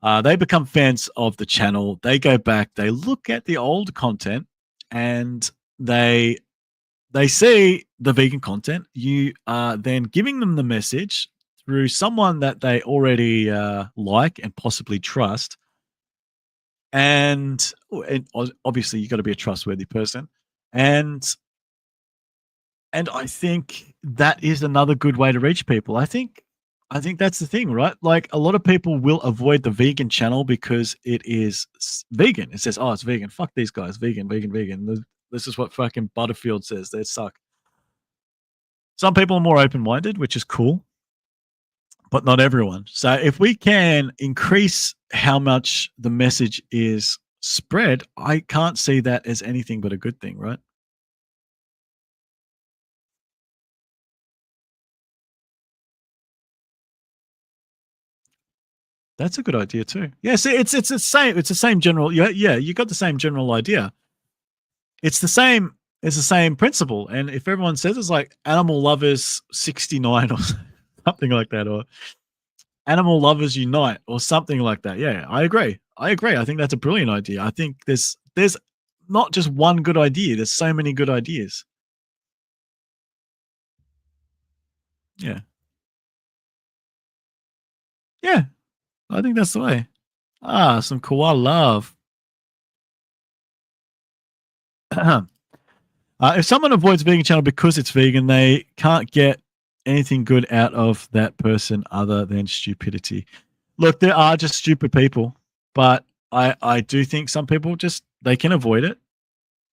They become fans of the channel. They go back. They look at the old content and they see the vegan content, you are then giving them the message through someone that they already like and possibly trust. And obviously, you got to be a trustworthy person. And I think that is another good way to reach people. I think that's the thing, right? Like a lot of people will avoid the vegan channel because it is vegan. It says, "Oh, it's vegan. Fuck these guys. Vegan, vegan, vegan." This is what fucking Butterfield says. They suck. Some people are more open-minded, which is cool, but not everyone. So if we can increase how much the message is spread, I can't see that as anything but a good thing, right? That's a good idea too. Yeah, see, it's the same. It's the same general. Yeah, you got the same general idea. It's the same. It's the same principle. And if everyone says it's like Animal Lovers 69 or something like that, or Animal Lovers Unite or something like that. Yeah, I agree. I agree. I think that's a brilliant idea. I think there's not just one good idea. There's so many good ideas. Yeah. Yeah. I think that's the way. Ah, some koala love. If someone avoids vegan channel because it's vegan, they can't get anything good out of that person other than stupidity. Look, there are just stupid people, but I do think some people just they can avoid it,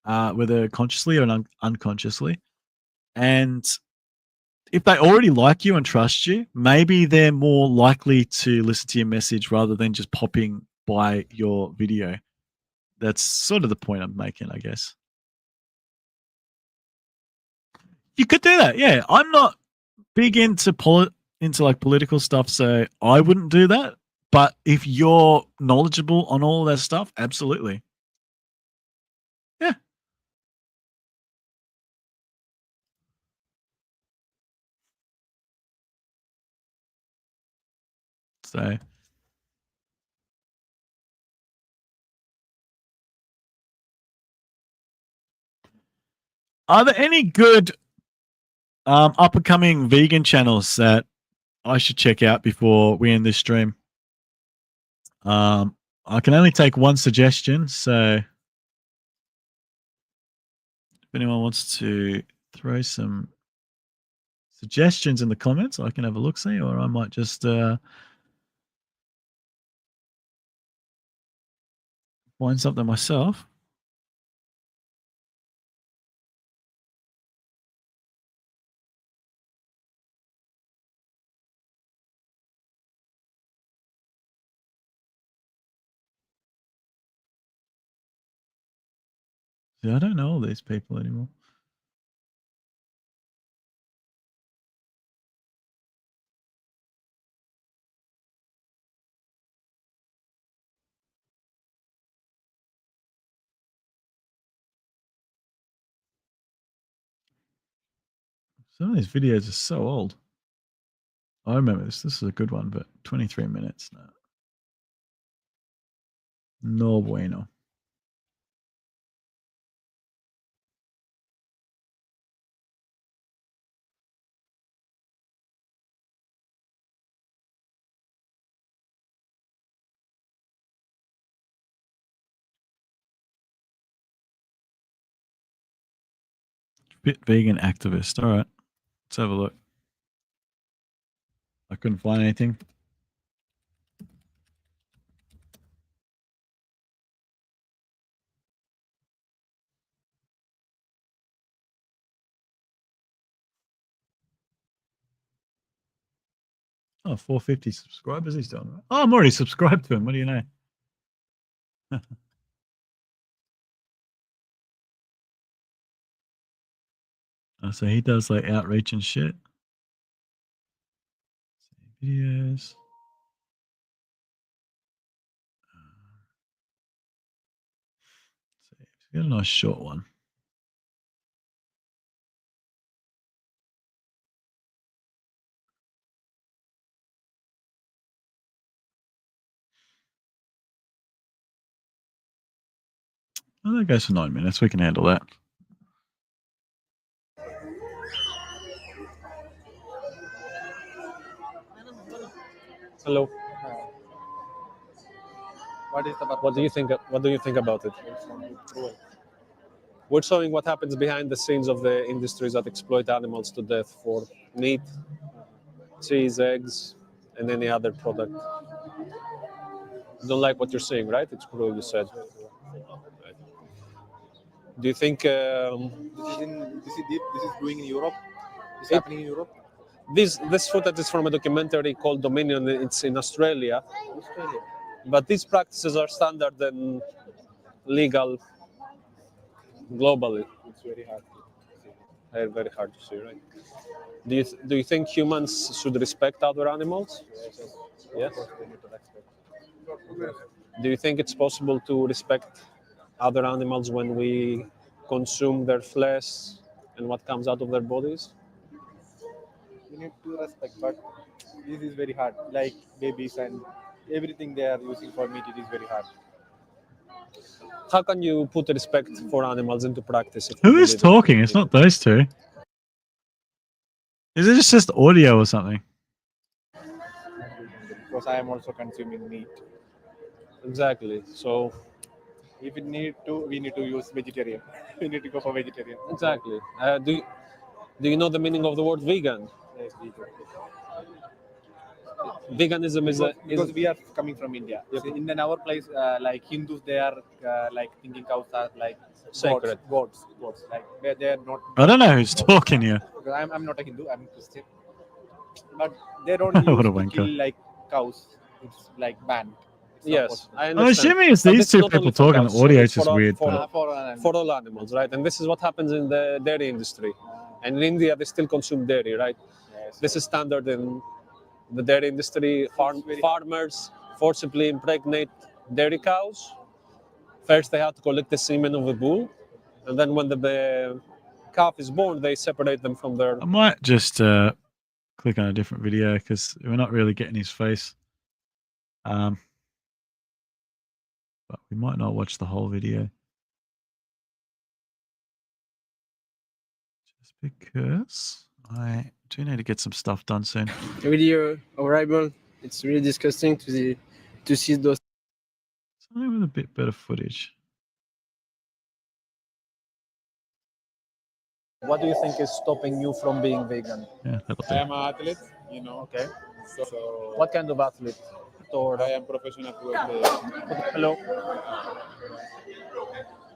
whether consciously or unconsciously. And if they already like you and trust you, maybe they're more likely to listen to your message rather than just popping by your video. That's sort of the point I'm making, I guess. You could do that, yeah. I'm not big into like political stuff, so I wouldn't do that. But if you're knowledgeable on all that stuff, absolutely. Yeah. So, are there any good up and coming vegan channels that I should check out before we end this stream? I can only take one suggestion, so if anyone wants to throw some suggestions in the comments, I can have a look see, or I might just find something myself. See, I don't know all these people anymore. Some of these videos are so old. I remember this. This is a good one, but 23 minutes. No, no bueno. Fit vegan activist. All right, let's have a look. I couldn't find anything. Oh, 450 subscribers. He's done. Right. Oh, I'm already subscribed to him. What do you know? Oh, so he does like outreach and shit. Videos. He's got a nice short one. Well, that goes for 9 minutes. We can handle that. Hello. What is the purpose? What do you think? What do you think about it? We're showing what happens behind the scenes of the industries that exploit animals to death for meat, cheese, eggs, and any other product. You don't like what you're seeing, right? It's cruel, you said. Right. Do you think This is doing in Europe. This It- happening in Europe. this footage is from a documentary called Dominion? It's in Australia, Australia. but these practices are standard and legal globally. It's very hard to see. They're very hard to see, right? Do you think humans should respect other animals? Yes. Of course, we need to respect. Do you think it's possible to respect other animals when we consume their flesh and what comes out of their bodies? We need to respect, but this is very hard. Like babies and everything they are using for meat, it is very hard. How can you put respect for animals into practice? If Who you is believe it? talking? It's not those two. Is it just audio or something? Because I am also consuming meat. Exactly. So If we need to use vegetarian. We need to go for vegetarian. exactly. Do you know the meaning of the word vegan? Yes, we do. Veganism is a Because we are coming from India. Yep. So in our place, like Hindus, they are like thinking cows are like Sacred. gods. Like they are not. I don't know who's talking here. Because I'm not a Hindu. I'm a Christian. But they don't What use a to wanker. kill like cows. It's like banned. It's not yes. possible. I I'm understand. assuming it's But these this is two not only people for talking. cows, The audio so is it's just for all- weird. for but- all- For for all animals, right? And this is what happens in the dairy industry. And in India, they still consume dairy, right? Yes. This is standard in the dairy industry. Farmers forcibly impregnate dairy cows. First, they have to collect the semen of the bull, and then when the calf is born, they separate them from their. I might just click on a different video because we're not really getting his face. But we might not watch the whole video. Just because I do need to get some stuff done soon. The video of Reborn, it's really disgusting to see those. Something with a bit better footage. What do you think is stopping you from being vegan? Yeah, that'll I do. am an athlete, Okay. so What kind of athlete? Or I am professional football player. hello.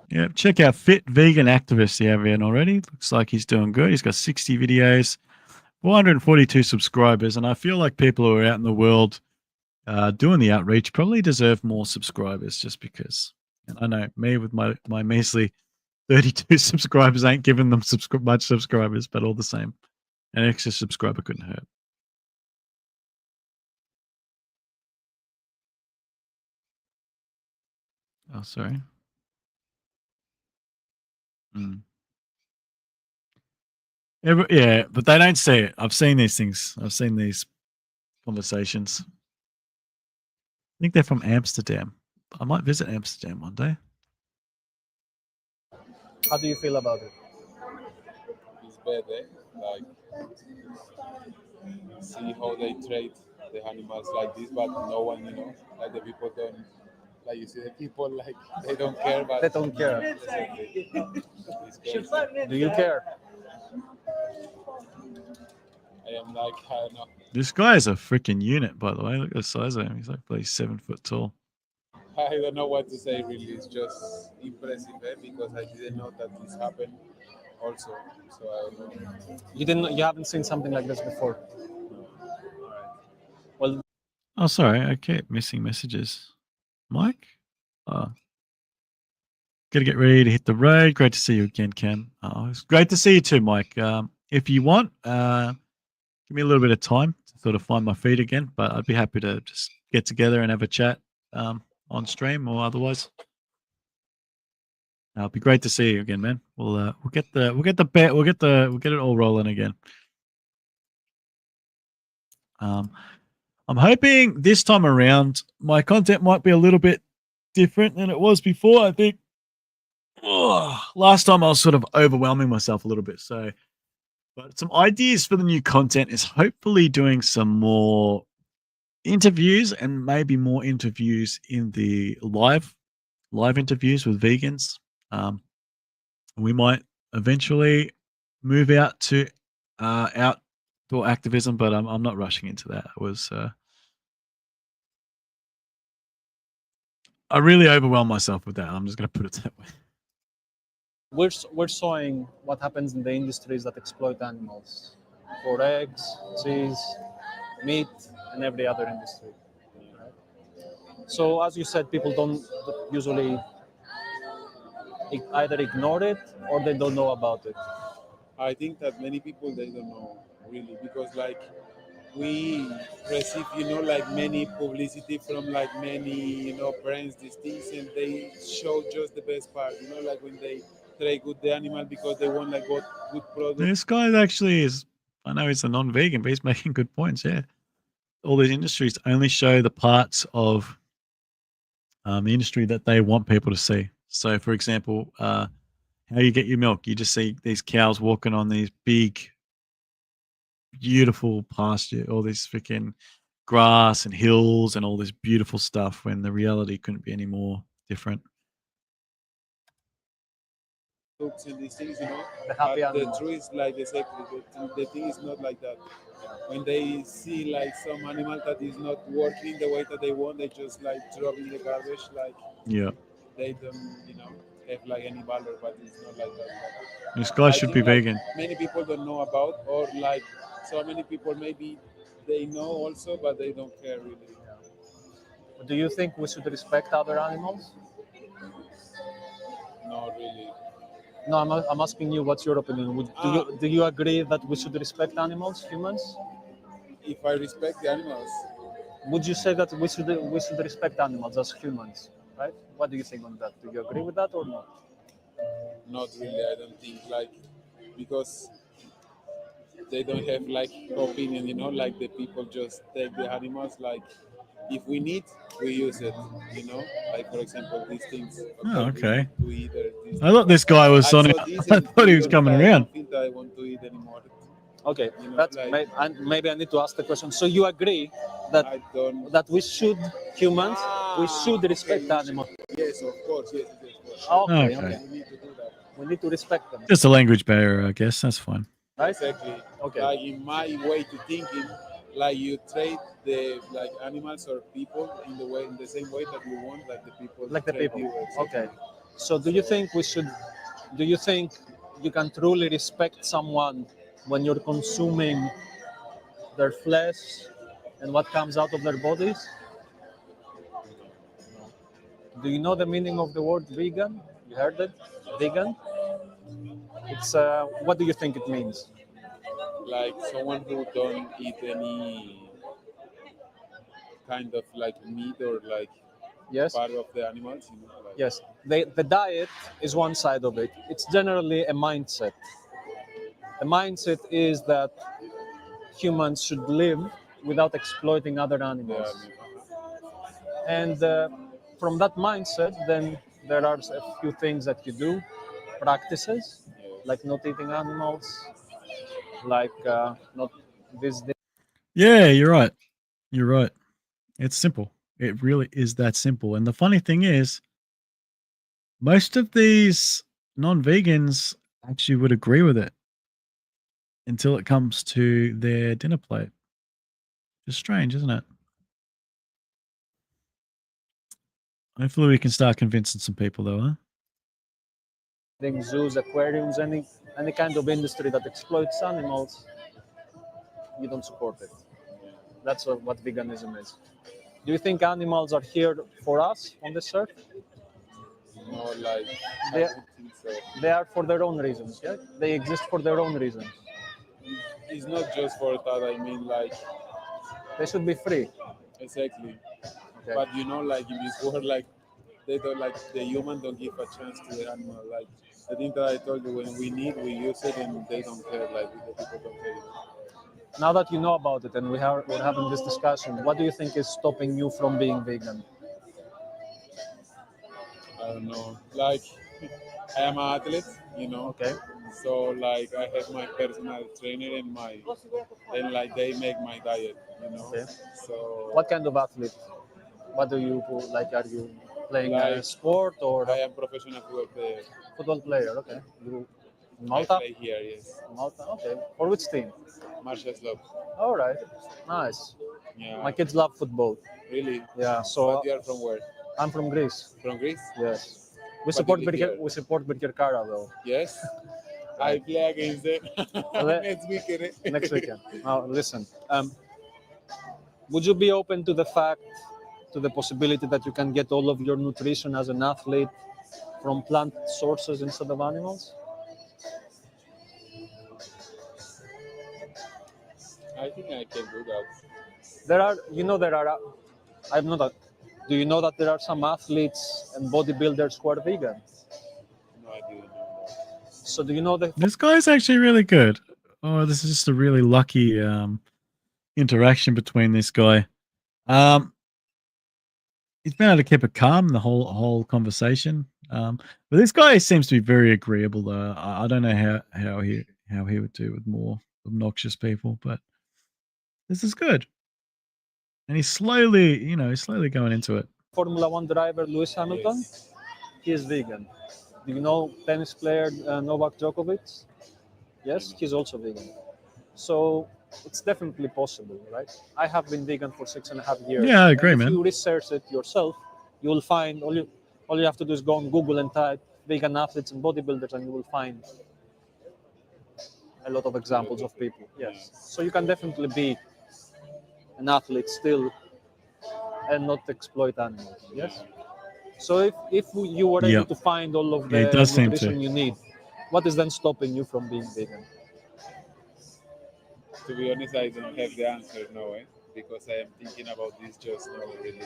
Yeah, check out Fit Vegan Activist. You haven't already. Looks like he's doing good. He's got 60 videos, 442 subscribers, and I feel like people who are out in the world doing the outreach probably deserve more subscribers just because. And I know me with my measly 32 subscribers ain't giving them much subscribers, but all the same, an extra subscriber couldn't hurt. Oh, sorry. Yeah, but they don't see it. I've seen these things. I've seen these conversations. I think they're from Amsterdam. I might visit Amsterdam one day. How do you feel about it? It's bad, eh? Like, see how they treat the animals like this, but no one, like the people don't, like you see the people, like they don't care, but They don't care. Exactly. It's crazy. Do you care? I am like, I don't know. This guy is a freaking unit, by the way. Look at the size of him. He's like probably 7 foot tall. I don't know what to say really. It's just impressive, eh? Because I didn't know that this happened also. So I don't know. You haven't seen something like this before. Well, Oh, sorry. I keep missing messages. Mike? Gotta get ready to hit the road. Great to see you again, Cam. It's great to see you too, Mike. If you want, give me a little bit of time to sort of find my feed again, but I'd be happy to just get together and have a chat on stream or otherwise. It'll be great to see you again, man. We'll get it all rolling again. I'm hoping this time around my content might be a little bit different than it was before. I think last time I was sort of overwhelming myself a little bit. So, but some ideas for the new content is hopefully doing some more interviews and maybe more interviews in the live interviews with vegans. We might eventually move out to outdoor activism, but I'm not rushing into that. I really overwhelmed myself with that. I'm just going to put it that way. We're showing what happens in the industries that exploit animals for eggs, cheese, meat, and every other industry. Right? So, as you said, people don't usually either ignore it or they don't know about it. I think that many people they don't know really because like we receive like many publicity from like many brands these things and they show just the best part like when they try good the animal because they want like good product. This guy actually is, I know he's a non-vegan, but he's making good points. Yeah. All these industries only show the parts of the industry that they want people to see. So, for example, how you get your milk, you just see these cows walking on these big, beautiful pasture, all this freaking grass and hills and all this beautiful stuff when the reality couldn't be any more different. Looks and these things, The but happy the animals. truth is like exactly the thing is not like that. When they see like some animal that is not working the way that they want, they just like drop in the garbage. Like Yeah. they don't, have like any value, but it's not like that. This guy I should think, be like, vegan. many people don't know about, or like so many people maybe they know also, but they don't care really. Do you think we should respect other animals? Not really. No, I'm asking you. What's your opinion? Do you agree that we should respect animals, humans? If I respect the animals, Would you say that we should respect animals as humans? Right? What do you think on that? Do you agree with that or not? not really. I don't think like because they don't have like opinion, like the people just take the animals like if we need we use it, like for example these things. Oh, Okay, we okay. need to eat these I thought this guy was I on saw it. this I and thought to he be was honest, coming I around. don't think that I want to eat anymore. Okay, Like maybe I need to ask the question. So you agree that I don't we should humans we should respect okay, animals? yes of course, yes, of course. Okay, Okay. We need to do that. We need to respect them, Just a language barrier, I guess. That's fine. right? Exactly. Okay. Like in my way to thinking, like you trade the like animals or people in the same way that you want like the people Like the treat people. you. Exactly. Okay. So do you think you can truly respect someone when you're consuming their flesh and what comes out of their bodies? Do you know the meaning of the word vegan? You heard it? Vegan? It's what do you think it means? Like someone who don't eat any kind of like meat or like Yes? part of the animals, like Yes. The diet is one side of it. It's generally a mindset. The mindset is that humans should live without exploiting other the animals. animal. And from that mindset, then there are a few things that you do, practices, like not eating animals, like not visiting. Yeah, you're right. You're right. It's simple. It really is that simple. And the funny thing is, most of these non-vegans actually would agree with it until it comes to their dinner plate. It's strange, isn't it? Hopefully we can start convincing some people though, huh? Zoos, aquariums, any kind of industry that exploits animals, you don't support it. That's what veganism is. Do you think animals are here for us on this earth? No, like They, I don't think so. they are for their own reasons, yeah? They exist for their own reasons. It's not just for that. I mean, like They should be free. exactly. Okay. But like in this world, like they don't like the human don't give a chance to the animal. Like the thing that I told you, when we need, we use it, and they don't care. Like the people don't care. Now that you know about it and we're having this discussion, what do you think is stopping you from being vegan? I don't know. Like I am an athlete, you know. Okay. So like I have my personal trainer and like they make my diet, you know. Okay. So What kind of athlete? What do you like? Are you playing a like sport or I am professional football player. football player? Okay. You in I Malta? play here, yes. Malta. Okay. For which team? Martial law. All right. Nice. Yeah. My kids love football. Really? Yeah. But So you are from where? I'm from Greece. From Greece? Yes. We But support you live here? We support Birkirkara though. Yes. I Right. play against them Le- next weekend. Next weekend. Now listen. Would you be open to the fact, to the possibility that you can get all of your nutrition as an athlete from plant sources instead of animals? I think I can do that. There are, I'm not. Do you know that there are some athletes and bodybuilders who are vegan? No, I didn't know that. So do you know the This guy's actually really good. Oh, this is just a really lucky interaction between this guy. He's been able to keep it calm the whole conversation. But this guy seems to be very agreeable, though. I don't know how he would do with more obnoxious people, but this is good. And he's slowly going into it. Formula One driver Lewis Hamilton? Yes. He is vegan. Do you know tennis player Novak Djokovic? Yes, he's also vegan. So it's definitely possible, right? I have been vegan for 6.5 years. Yeah, I agree, and if man. you research it yourself, you will find all you have to do is go on Google and type vegan athletes and bodybuilders, and you will find a lot of examples of people. Yes. So you can definitely be an athlete still and not exploit animals. Yes. So if you were able Yep. to find all of Yeah, the it does seem nutrition to. you need, what is then stopping you from being vegan? To be honest, I don't have the answer now, because I am thinking about this just now. Really,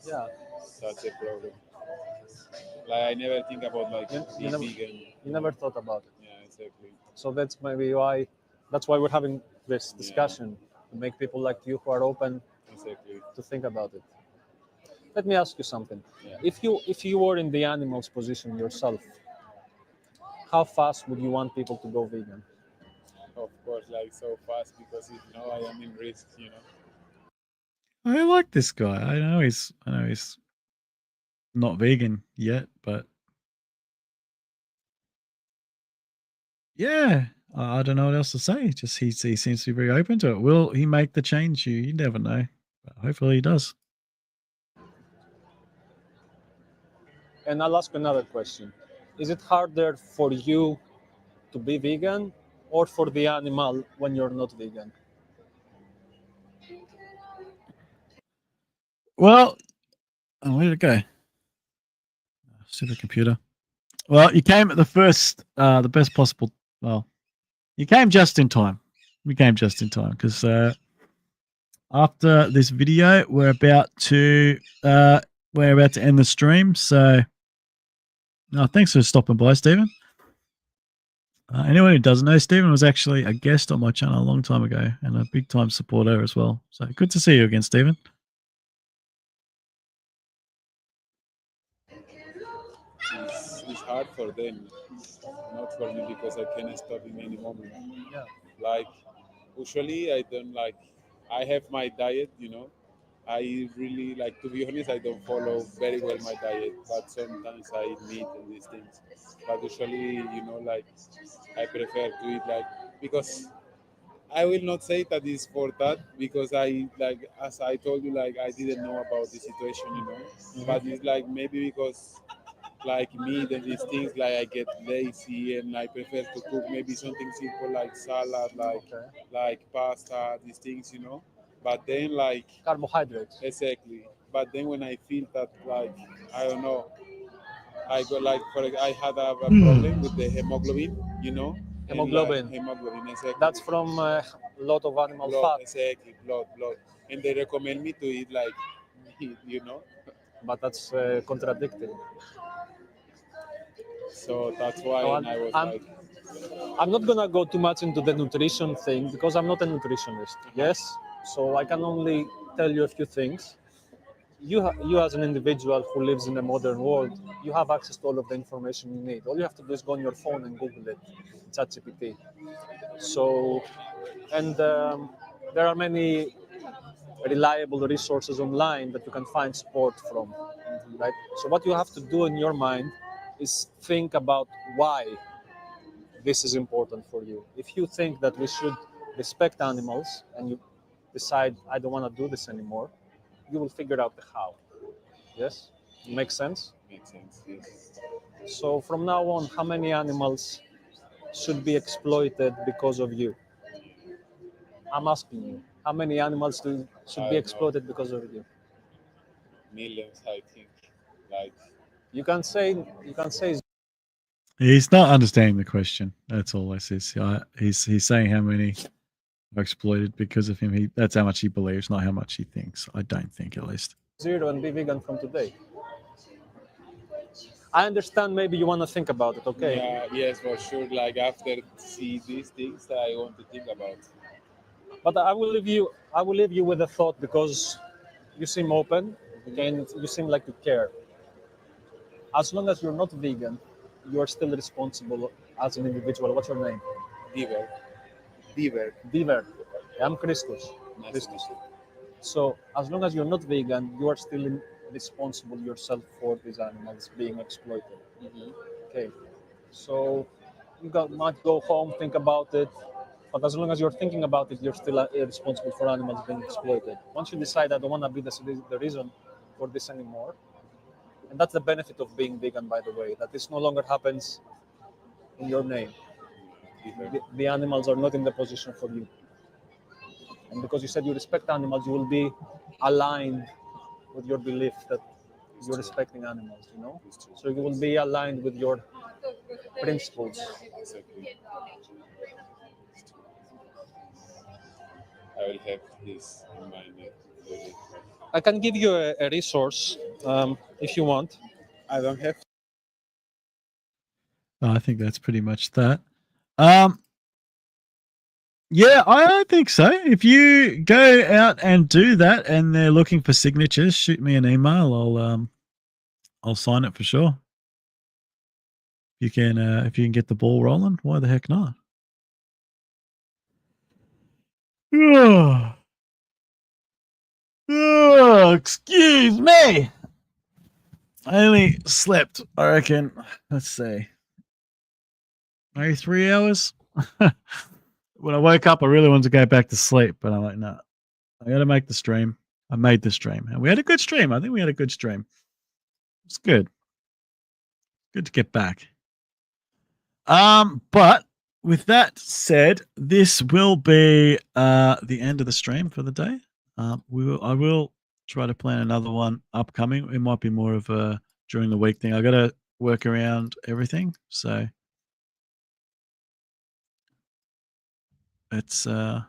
Yeah. that's a problem. Like I never think about like You being never, vegan. you never thought about it. Yeah, exactly. So that's maybe why. That's why we're having this discussion to make people like you who are open Exactly. to think about it. Let me ask you something. Yeah. If you were in the animal's position yourself, how fast would you want people to go vegan? Of course, like so fast because if no, I am in risk. You know. I like this guy. I know he's not vegan yet, but yeah, I don't know what else to say. Just he seems to be very open to it. Will he make the change? You never know. But hopefully he does. And I'll ask another question. Is it harder for you to be vegan or for the animal when you're not vegan? Well, where did it go? Stupid computer. Well, you came at the best possible. Well, you came just in time. We came just in time because after this video, we're about to end the stream. So, thanks for stopping by, Stephen. Anyone who doesn't know, Stephen was actually a guest on my channel a long time ago and a big time supporter as well. So good to see you again, Stephen. It's hard for them, not for me because I can't stop in any moment. Yeah. Like usually I don't like. I have my diet, you know. I really like, to be honest, I don't follow very well my diet, but sometimes I eat meat and these things. But usually, you know, like I prefer to eat like, because I will not say that it's for that because I like, as I told you, like I didn't know about the situation, you know. But it's like maybe because like meat and these things, like I get lazy and I prefer to cook maybe something simple like salad, like pasta, these things, you know. But then like Carbohydrates. exactly. But then when I feel that like I don't know, I got like I had a problem with the hemoglobin, you know. and, Hemoglobin. like, hemoglobin, exactly. That's from a lot of animal blood, fat, exactly, blood. And they recommend me to eat like meat, you know. but that's contradicting. So that's why No, and I was I'm- like, I'm not gonna go too much into the nutrition thing because I'm not a nutritionist. Yes, so I can only tell you a few things. you as an individual who lives in a modern world, you have access to all of the information you need. All you have to do is go on your phone and Google it, ChatGPT. So, and there are many reliable resources online that you can find support from, right? So what you have to do in your mind is think about why this is important for you. If you think that we should respect animals and you decide I don't want to do this anymore, you will figure out the how. Yes, makes sense. Makes sense. Yes. So from now on, how many animals should be exploited because of you? I'm asking you. How many animals should I be don't know. exploited because of you? Millions, I think. Like, You can say He's not understanding the question. That's all this is. He's saying how many are exploited because of him. That's how much he believes, not how much he thinks. I don't think, at least. zero and be vegan from today. I understand maybe you want to think about it, okay? yeah, yes, for sure. Like after see these things, I want to think about. But I will leave you with a thought because you seem open, okay, and you seem like you care. As long as you're not vegan, you are still responsible as an individual. What's your name? Diver. Diver. I'm Christos. Nice to Christos. meet you. So as long as you're not vegan, you are still responsible yourself for these animals being exploited. Okay. So might go home, think about it. But as long as you're thinking about it, you're still responsible for animals being exploited. Once you decide I don't want to be the reason for this anymore, and that's the benefit of being vegan, by the way, that this no longer happens in your name. The animals are not in the position for you. And because you said you respect animals, you will be aligned with your belief that you're respecting animals, you know? So you will be aligned with your principles. Exactly. I will have this in mind. Really. I can give you a resource if you want. I don't have. I think that's pretty much that. Yeah, I think so. If you go out and do that, and they're looking for signatures, shoot me an email. I'll sign it for sure. If you can get the ball rolling, why the heck not? Oh, excuse me. I only slept, I reckon, let's see, maybe 3 hours. When I woke up, I really wanted to go back to sleep, but I'm like, no, I got to make the stream. I made the stream, and we had a good stream. I think we had a good stream. It's good. Good to get back. But with that said, this will be the end of the stream for the day. I will try to plan another one upcoming. It might be more of a during the week thing. I got to work around everything, so it's let's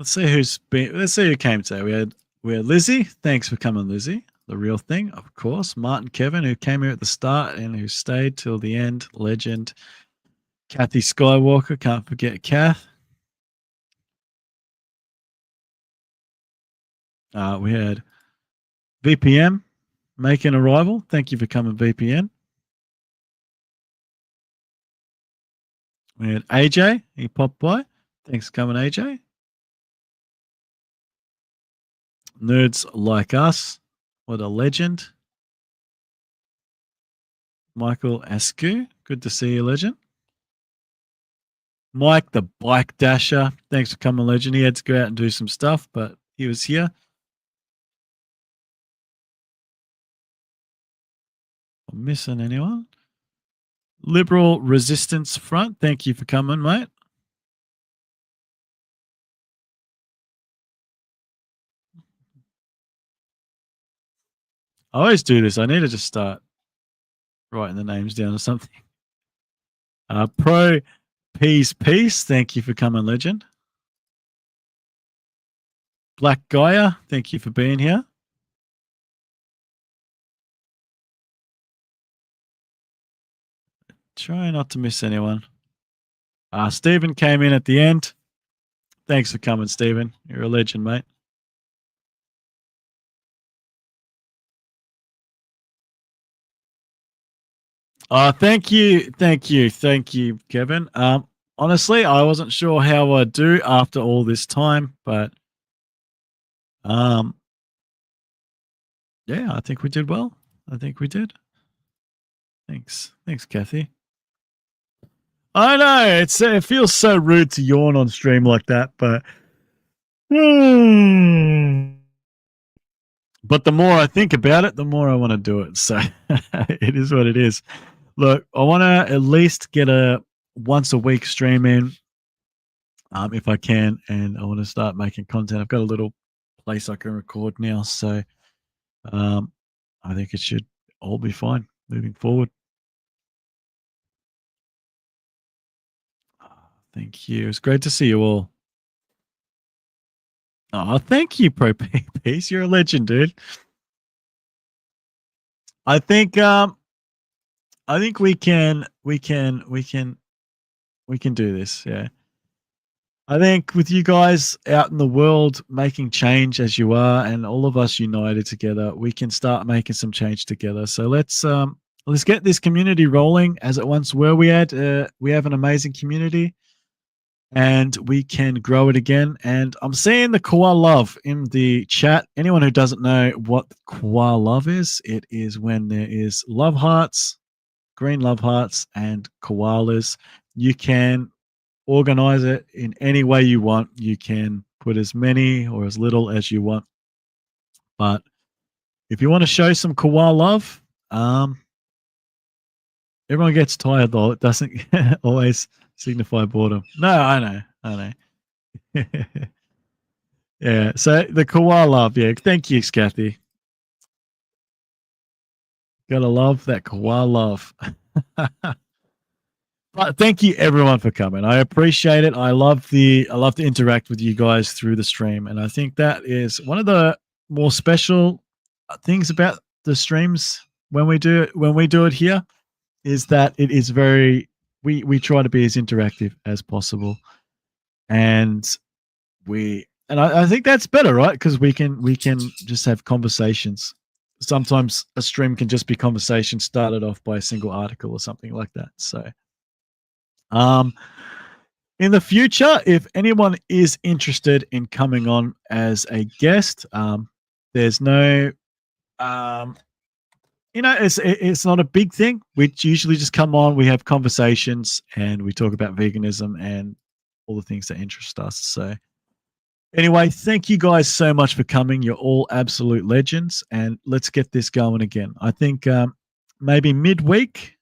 see who came today. We had Lizzie. Thanks for coming, Lizzie. The real thing, of course. Martin Kevin, who came here at the start and who stayed till the end. Legend. Kathy Skywalker. Can't forget Kath. We had VPM making an arrival. Thank you for coming, VPN. We had AJ. He popped by. Thanks for coming, AJ. Nerds Like Us. What a legend. Michael Askew. Good to see you, legend. Mike, the bike dasher. Thanks for coming, legend. He had to go out and do some stuff, but he was here. I'm missing anyone? Liberal Resistance Front. Thank you for coming, mate. I always do this. I need to just start writing the names down or something. Pro Peace. Thank you for coming, legend. Black Gaia. Thank you for being here. Try not to miss anyone. Stephen came in at the end. Thanks for coming, Stephen. You're a legend, mate. Thank you, Kevin. Honestly, I wasn't sure how I'd do after all this time, but yeah, I think we did well. I think we did. Thanks, Kathy. I know it feels so rude to yawn on stream like that, but but the more I think about it, the more I want to do it. So it is what it is. Look, I want to at least get a once a week stream in, if I can, and I want to start making content. I've got a little place I can record now, so I think it should all be fine moving forward. Thank you. It's great to see you all. Oh, thank you, Pro Peace. You're a legend, dude. I think we can do this. Yeah. I think with you guys out in the world making change as you are, and all of us united together, we can start making some change together. So let's get this community rolling as it once were. We have an amazing community, and we can grow it again. And I'm seeing the koala love in the chat. Anyone who doesn't know what koala love is, it is when there is love hearts, green love hearts, and koalas. You can organize it in any way you want. You can put as many or as little as you want. But if you want to show some koala love, everyone gets tired though. It doesn't always signify boredom. No, I know. Yeah, so the koala love. Yeah, thank you, Kathy. Gotta love that koala love. But thank you everyone for coming. I appreciate it. I love to interact with you guys through the stream, and I think that is one of the more special things about the streams when we do it here, is that it is very we try to be as interactive as possible, and I think that's better, right? Because we can just have conversations. Sometimes a stream can just be conversation started off by a single article or something like that. So in the future, if anyone is interested in coming on as a guest, there's no it's not a big thing. We usually just come on, we have conversations, and we talk about veganism and all the things that interest us. So anyway, thank you guys so much for coming. You're all absolute legends, and let's get this going again. I think maybe midweek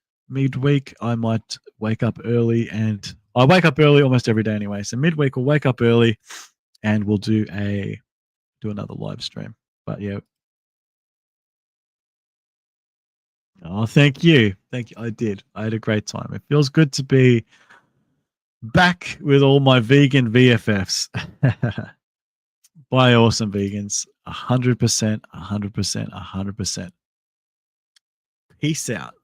I might wake up early, and I wake up early almost every day anyway. So midweek we'll wake up early and we'll do another live stream. But yeah. Oh, thank you. I had a great time. It feels good to be back with all my vegan VFFs. By awesome vegans. 100%. Peace out.